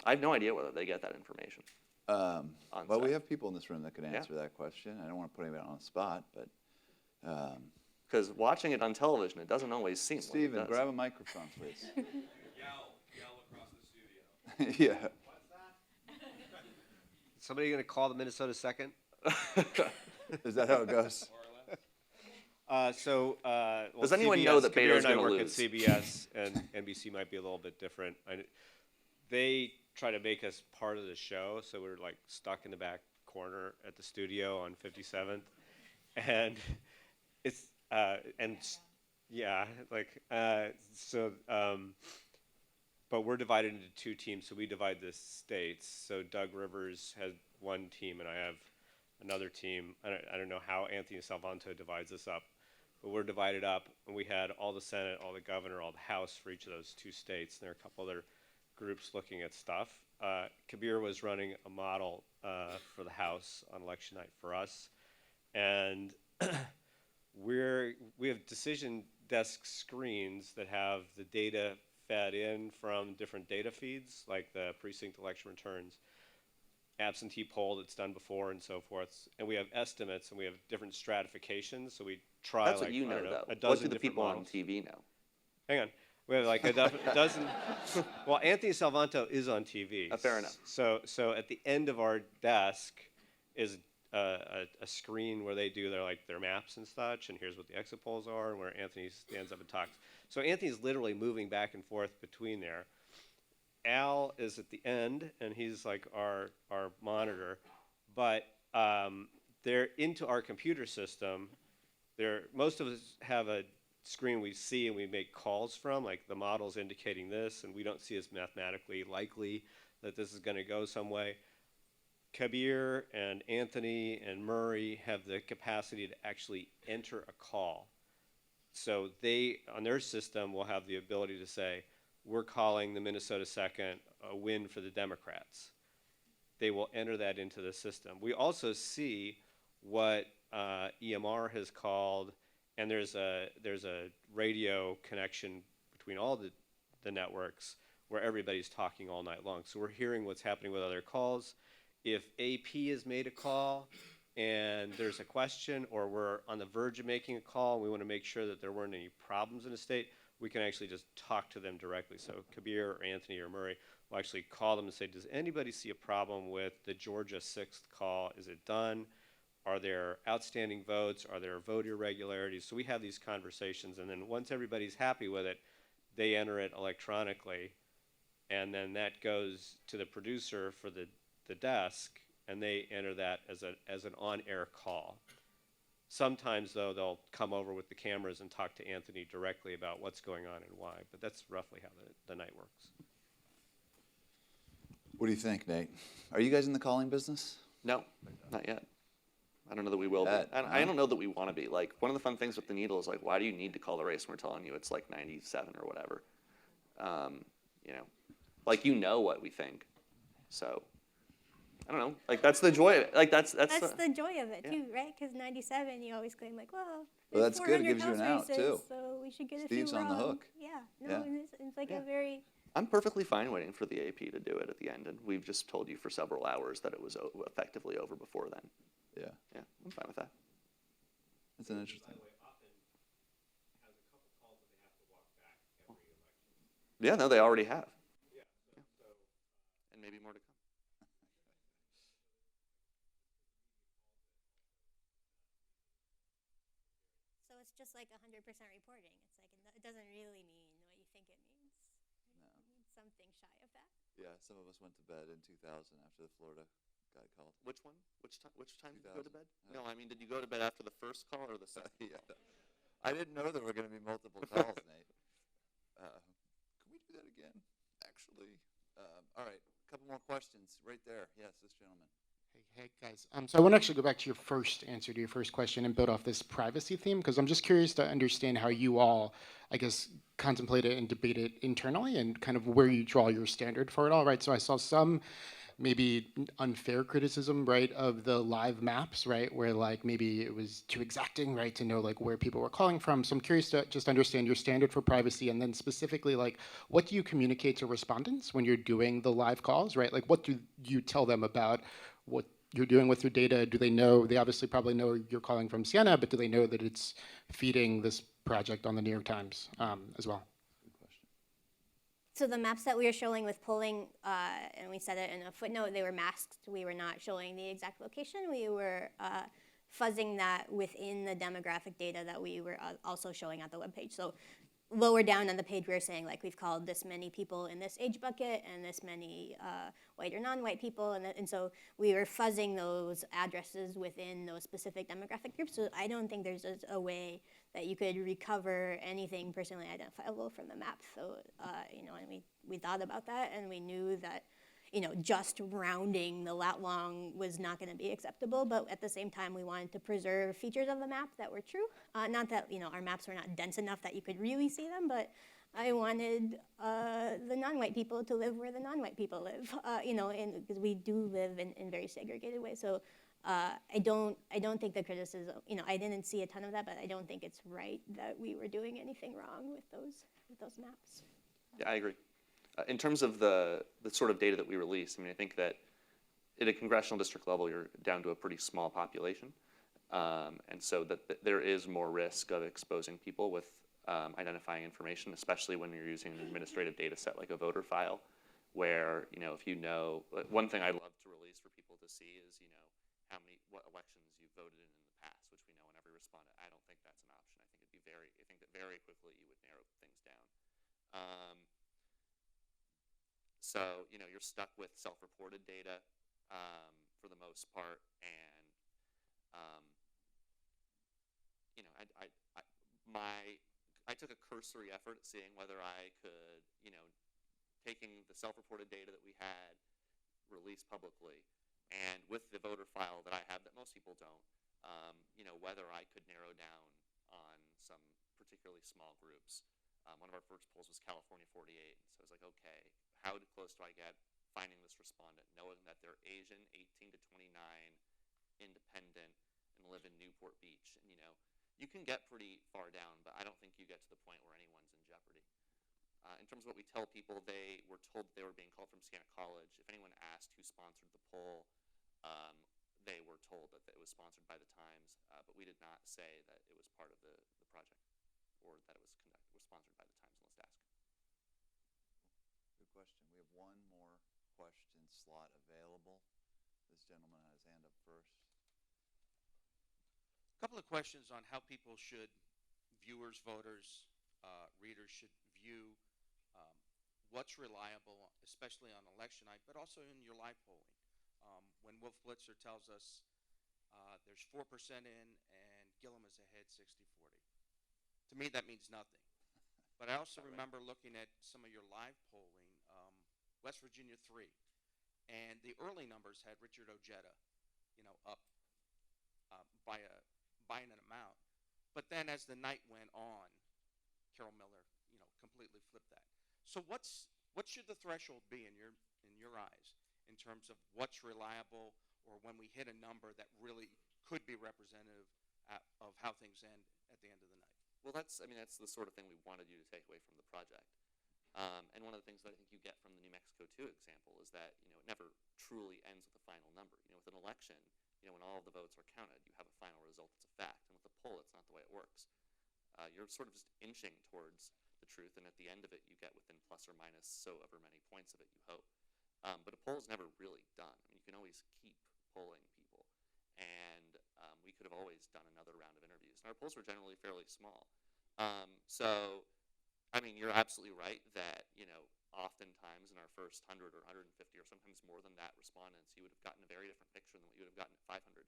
I have no idea whether they get that information. Well, set. we have people in this room that can answer that question. I don't want to put anybody on the spot, but because watching it on television, it doesn't always seem Stephen, like it does. grab a microphone, please. Yell across the studio. Yeah. What's that? Somebody gonna call the Minnesota second? Is that how it goes? Does anyone know that Kabir Beto's and I going to work lose? at CBS, and NBC might be a little bit different. They try to make us part of the show, so we're like stuck in the back corner at the studio on 57th, and it's but we're divided into two teams, so we divide the states. So Doug Rivers has one team, and I have another team. I don't know how Anthony Salvanto divides us up, but we're divided up, and we had all the Senate, all the governor, all the House for each of those two states, and there are a couple other groups looking at stuff. Kabir was running a model for the House on election night for us, and we have decision desk screens that have the data fed in from different data feeds, like the precinct election returns, absentee poll that's done before, and so forth. And we have estimates, and we have different stratifications. So we try That's like, what you I know, don't know, though. a dozen What do the different people models. on TV know? Hang on. We have like a dozen. Well, Anthony Salvanto is on TV. Fair enough. So at the end of our desk is a screen where they do their maps and such, and here's what the exit polls are, and where Anthony stands up and talks. So Anthony's literally moving back and forth between there. Al is at the end, and he's like our monitor, but they're into our computer system. Most of us have a screen we see and we make calls from, like the model's indicating this, and we don't see as mathematically likely that this is going to go some way. Kabir and Anthony and Murray have the capacity to actually enter a call. So they, on their system, will have the ability to say, we're calling the Minnesota 2nd a win for the Democrats. They will enter that into the system. We also see what EMR has called, and there's a radio connection between all the networks where everybody's talking all night long. So we're hearing what's happening with other calls. If AP has made a call and there's a question, or we're on the verge of making a call and we want to make sure that there weren't any problems in the state, we can actually just talk to them directly. So Kabir or Anthony or Murray will actually call them and say, does anybody see a problem with the Georgia 6th call? Is it done? Are there outstanding votes? Are there vote irregularities? So we have these conversations, and then once everybody's happy with it, they enter it electronically, and then that goes to the producer for the desk, and they enter that as an on-air call. Sometimes, though, they'll come over with the cameras and talk to Anthony directly about what's going on and why, but that's roughly how the night works. What do you think, Nate? Are you guys in the calling business? No, not yet. I don't know that we will be. I don't know that we want to be. Like, one of the fun things with the needle is, like, why do you need to call the race when we're telling you it's like 97 or whatever? You know, like, you know what we think. So, I don't know. Like, that's the joy of it. Like, that's the joy of it, too, right? Because 97, you always claim, like, well, that's good. It gives you an out, races, too. So we should get Steve's a few on the wrong. hook. Yeah. No, it's like a very... I'm perfectly fine waiting for the AP to do it at the end, and we've just told you for several hours that it was effectively over before then. Yeah. Yeah, I'm fine with that. That's an interesting. Yeah, no, they already have. Yeah. And maybe more to come. So it's just like 100% reporting. It's like, it doesn't really mean what you think it means. No. It means something shy of that. Yeah, some of us went to bed in 2000 after the Florida guy called. Which one? Which time did you go to 2000. bed? No, I mean, did you go to bed after the first call or the second? Yeah. I didn't know there were going to be multiple calls, Nate. Can we do that again? Actually. All right, a couple more questions right there. Yes, this gentleman. Hey guys. So I want to actually go back to your first answer to your first question and build off this privacy theme, because I'm just curious to understand how you all, I guess, contemplate it and debate it internally, and kind of where you draw your standard for it all, right? So I saw some maybe unfair criticism, right, of the live maps, right, where like maybe it was too exacting, right, to know like where people were calling from. So I'm curious to just understand your standard for privacy, and then specifically like what do you communicate to respondents when you're doing the live calls, right? Like what do you tell them about what you're doing with your data? Do they know? They obviously probably know you're calling from Siena, but do they know that it's feeding this project on the New York Times as well? So the maps that we were showing with polling, and we said it in a footnote, they were masked. We were not showing the exact location. We were fuzzing that within the demographic data that we were also showing at the webpage. So lower down on the page, we were saying, like, we've called this many people in this age bucket and this many white or non-white people. And so we were fuzzing those addresses within those specific demographic groups. So I don't think there's a way that you could recover anything personally identifiable from the map. So, you know, and we thought about that, and we knew that, you know, just rounding the lat long was not going to be acceptable, but at the same time, we wanted to preserve features of the map that were true. Not that, you know, our maps were not dense enough that you could really see them, but I wanted the non-white people to live where the non-white people live, you know, because we do live in very segregated ways. So I don't think the criticism, you know, I didn't see a ton of that, but I don't think it's right that we were doing anything wrong with those maps. Yeah, I agree. In terms of the sort of data that we release, I mean, I think that at a congressional district level, you're down to a pretty small population. And so that there is more risk of exposing people with identifying information, especially when you're using an administrative data set like a voter file, where, if one thing I'd love to release for people to see is, what elections you voted in the past, which we know in every respondent. I don't think that's an option. I think that very quickly you would narrow things down. So, you're stuck with self-reported data for the most part, and I took a cursory effort at seeing whether I could, taking the self-reported data that we had released publicly, and with the voter file that I have that most people don't, whether I could narrow down on some particularly small groups. One of our first polls was California 48, so I was like, okay, how close do I get finding this respondent, knowing that they're Asian, 18 to 29, independent, and live in Newport Beach? And you can get pretty far down, but I don't think you get to the point where anyone's in jeopardy. In terms of what we tell people, they were told that they were being called from Siena College. If anyone asked who sponsored the poll, they were told that it was sponsored by the Times, but we did not say that it was part of the project or that it was sponsored by the Times unless asked. Good question. We have one more question slot available. This gentleman had his hand up first. A couple of questions on how people should, viewers, voters, readers should view what's reliable, especially on election night, but also in your live polling. When Wolf Blitzer tells us there's 4% in and Gillum is ahead 60-40. To me, that means nothing. But I also remember looking at some of your live polling, West Virginia 3, and the early numbers had Richard Ojeda, up by an amount. But then as the night went on, Carol Miller, completely flipped that. So what should the threshold be in your eyes in terms of what's reliable, or when we hit a number that really could be representative of how things end at the end of the night? Well, that's the sort of thing we wanted you to take away from the project. And one of the things that I think you get from the New Mexico 2 example is that it never truly ends with a final number. With an election, when all of the votes are counted, you have a final result that's a fact. And with a poll, it's not the way it works. You're sort of just inching towards the truth, and at the end of it, you get within plus or minus so ever many points of it, you hope. But a poll is never really done. You can always keep polling people, and we could have always done another round of interviews. And our polls were generally fairly small. So, you're absolutely right that, oftentimes in our first 100 or 150 or sometimes more than that respondents, you would have gotten a very different picture than what you would have gotten at 500.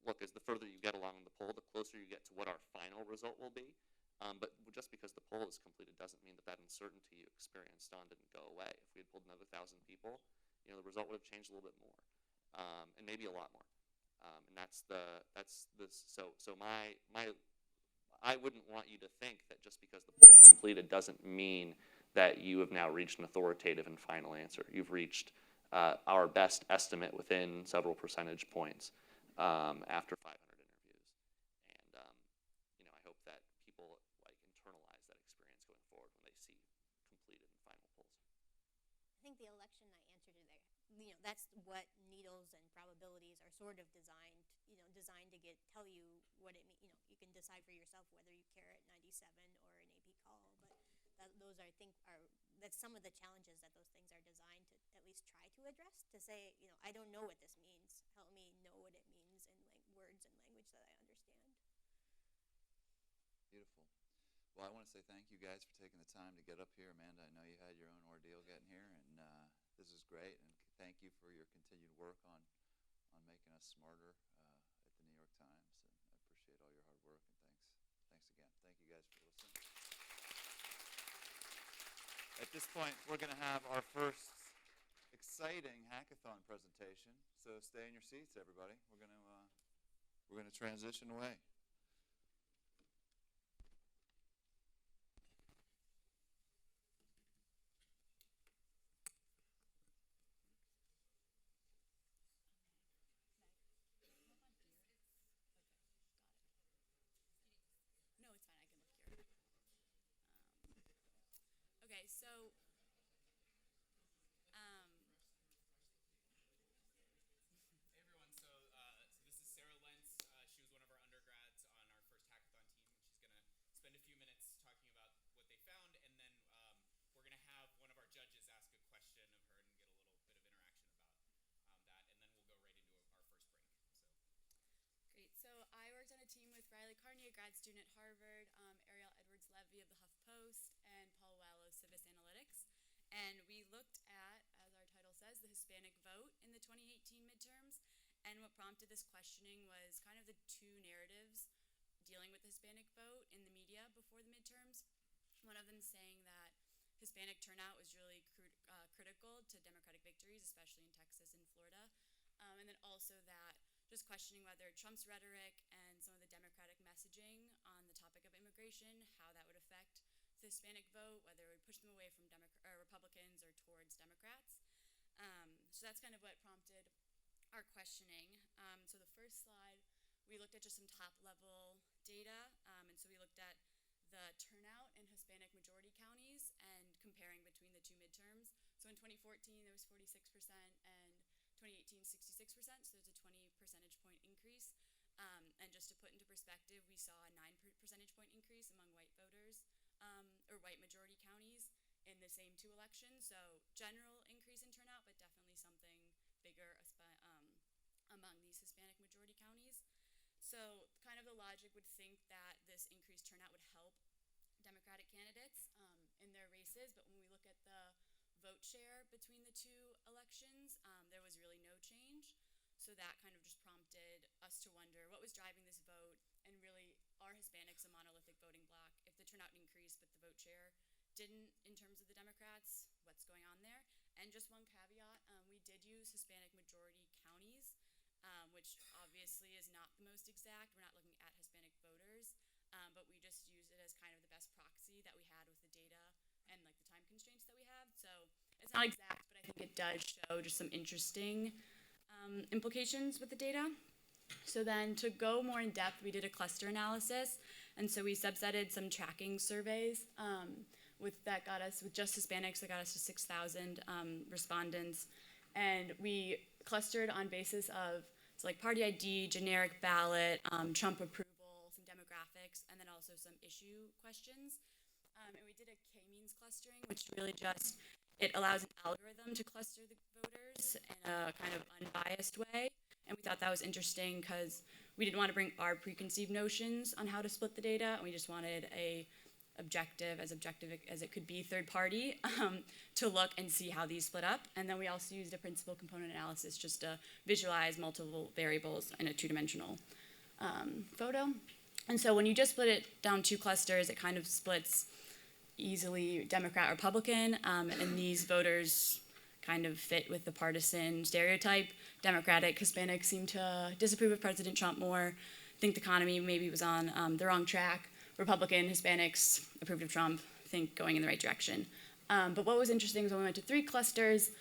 Look, as the further you get along in the poll, the closer you get to what our final result will be. But just because the poll is completed doesn't mean that uncertainty you experienced on didn't go away. If we had pulled another 1,000 people, the result would have changed a little bit more, and maybe a lot more. And I wouldn't want you to think that just because the poll is completed doesn't mean that you have now reached an authoritative and final answer. You've reached our best estimate within several percentage points after 500 interviews. And I hope that people internalize that experience going forward when they see completed and final polls. I think the election night answer to that, that's what needles and probabilities are sort of designed to tell you what it means. You can decide for yourself whether you care at 97 or an AP call, but that's some of the challenges that those things are designed to at least try to address, to say, I don't know what this means. Help me know what it means in words and language that I understand. Beautiful. Well, I want to say thank you guys for taking the time to get up here. Amanda, I know you had your own ordeal getting here, and this is great. And thank you for your continued work on making us smarter at the New York Times. And I appreciate all your hard work, and thanks again. Thank you guys for listening. At this point, we're going to have our first exciting hackathon presentation. So stay in your seats, everybody. We're going to transition away. Okay, so Hey everyone, so this is Sarah Lentz. She was one of our undergrads on our first hackathon team. She's going to spend a few minutes talking about what they found, and then we're going to have one of our judges ask a question of her and get a little bit of interaction about that, and then we'll go right into our first break. great. So I worked on a team with Riley Carney, a grad student at Harvard, Ariel Edwards-Levy of the HuffPost, and Paul Wallow, Civis Analytics. And we looked at, as our title says, the Hispanic vote in the 2018 midterms. And what prompted this questioning was kind of the two narratives dealing with the Hispanic vote in the media before the midterms. One of them saying that Hispanic turnout was really critical to Democratic victories, especially in Texas and Florida. And then also that just questioning whether Trump's rhetoric and some of the Democratic messaging on the topic of immigration, how that would affect the Hispanic vote, whether it would push them away from Republicans or towards Democrats. So that's kind of what prompted our questioning. So the first slide, we looked at just some top-level data, and so we looked at the turnout in Hispanic majority counties and comparing between the two midterms. So in 2014, there was 46%, and 2018, 66%, so there's a 20 percentage point increase. And just to put into perspective, we saw a 9 percentage point increase among white voters, or white majority counties in the same two elections. So general increase in turnout, but definitely something bigger among these Hispanic majority counties. So kind of the logic would think that this increased turnout would help Democratic candidates in their races, but when we look at the vote share between the two elections, there was really no change. So that kind of just prompted us to wonder what was driving this vote, and really, are Hispanics a monolithic voting bloc? If the turnout increased but the vote share didn't in terms of the Democrats, what's going on there? And just one caveat, we did use Hispanic majority counties, which obviously is not the most exact. We're not looking at Hispanic voters, but we just used it as kind of the best proxy that we had with the data and like the time constraints that we have. So it's not exact, but I think it does show just some interesting implications with the data. So then to go more in depth, we did a cluster analysis. And so we subsetted some tracking surveys with just Hispanics, that got us to 6,000 respondents. And we clustered on basis of like party ID, generic ballot, Trump approval, some demographics, and then also some issue questions. And we did a k-means clustering, which really just, it allows an algorithm to cluster the voters in a kind of unbiased way. And we thought that was interesting because we didn't want to bring our preconceived notions on how to split the data, and we just wanted a objective as it could be, third party, to look and see how these split up. And then we also used a principal component analysis just to visualize multiple variables in a two-dimensional photo. And so when you just split it down two clusters, it kind of splits easily Democrat, Republican, and these voters kind of fit with the partisan stereotype. Democratic Hispanics seem to disapprove of President Trump more, think the economy maybe was on the wrong track. Republican Hispanics approved of Trump, think going in the right direction. But what was interesting is when we went to three clusters,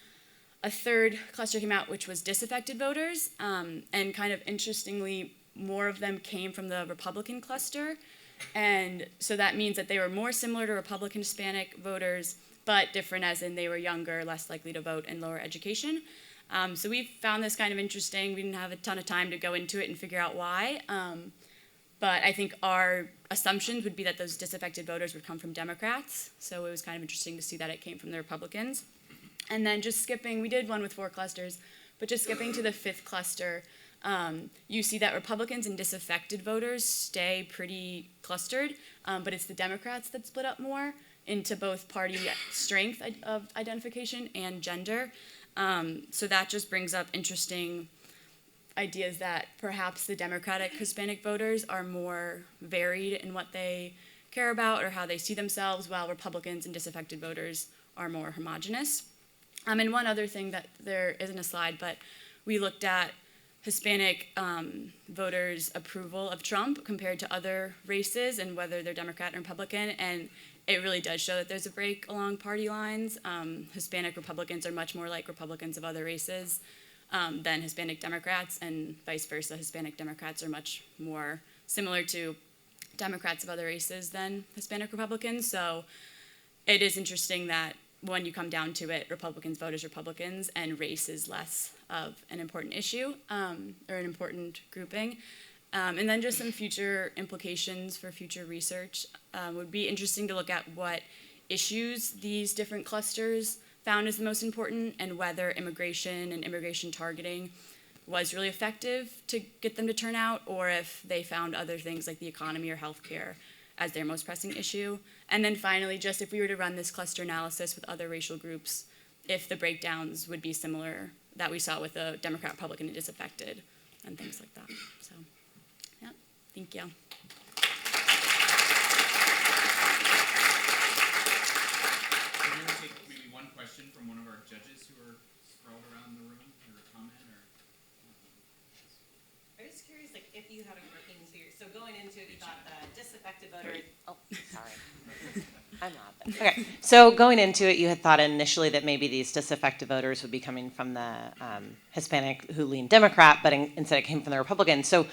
a third cluster came out, which was disaffected voters, and kind of interestingly, more of them came from the Republican cluster. And so that means that they were more similar to Republican Hispanic voters, but different as in they were younger, less likely to vote, and lower education. So we found this kind of interesting. We didn't have a ton of time to go into it and figure out why. But I think our assumptions would be that those disaffected voters would come from Democrats. So it was kind of interesting to see that it came from the Republicans. And then just skipping, we did one with 4 clusters, but just skipping to the 5th cluster, you see that Republicans and disaffected voters stay pretty clustered, but it's the Democrats that split up more into both party strength of identification and gender. So that just brings up interesting ideas that perhaps the Democratic Hispanic voters are more varied in what they care about or how they see themselves, while Republicans and disaffected voters are more homogenous. And one other thing that there isn't a slide, but we looked at Hispanic voters' approval of Trump compared to other races and whether they're Democrat or Republican, and it really does show that there's a break along party lines. Hispanic Republicans are much more like Republicans of other races than Hispanic Democrats, and vice versa. Hispanic Democrats are much more similar to Democrats of other races than Hispanic Republicans. So it is interesting that when you come down to it, Republicans vote as Republicans, and race is less of an important issue or an important grouping. And then just some future implications for future research. Would be interesting to look at what issues these different clusters found as the most important and whether immigration and immigration targeting was really effective to get them to turn out, or if they found other things like the economy or healthcare as their most pressing issue. And then finally, just if we were to run this cluster analysis with other racial groups, if the breakdowns would be similar that we saw with the Democrat, Republican, and disaffected, and things like that. So, yeah, thank you. We're going to take maybe one question from one of our judges who are sprawled around the room, or a comment, or... I was curious, like, if you had a working theory. So going into it, you thought the disaffected voters. Oh, sorry. I'm not. Okay. So going into it, you had thought initially that maybe these disaffected voters would be coming from the Hispanic who lean Democrat, but instead it came from the Republicans. So,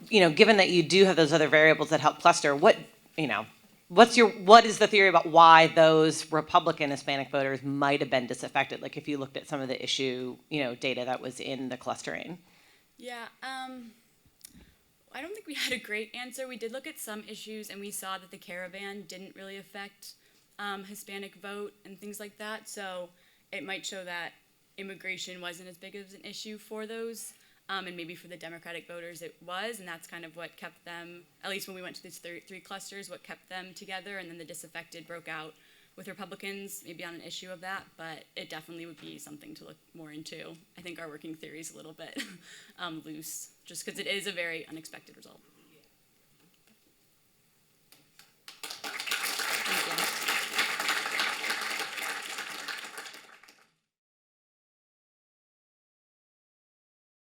given that you do have those other variables that help cluster, what is the theory about why those Republican Hispanic voters might have been disaffected? Like if you looked at some of the issue, data that was in the clustering. Yeah, I don't think we had a great answer. We did look at some issues, and we saw that the caravan didn't really affect Hispanic vote and things like that. So it might show that immigration wasn't as big of an issue for those, and maybe for the Democratic voters it was, and that's kind of what kept them, at least when we went to these three clusters, what kept them together, and then the disaffected broke out with Republicans, maybe on an issue of that, but it definitely would be something to look more into. I think our working theory is a little bit loose, just because it is a very unexpected result.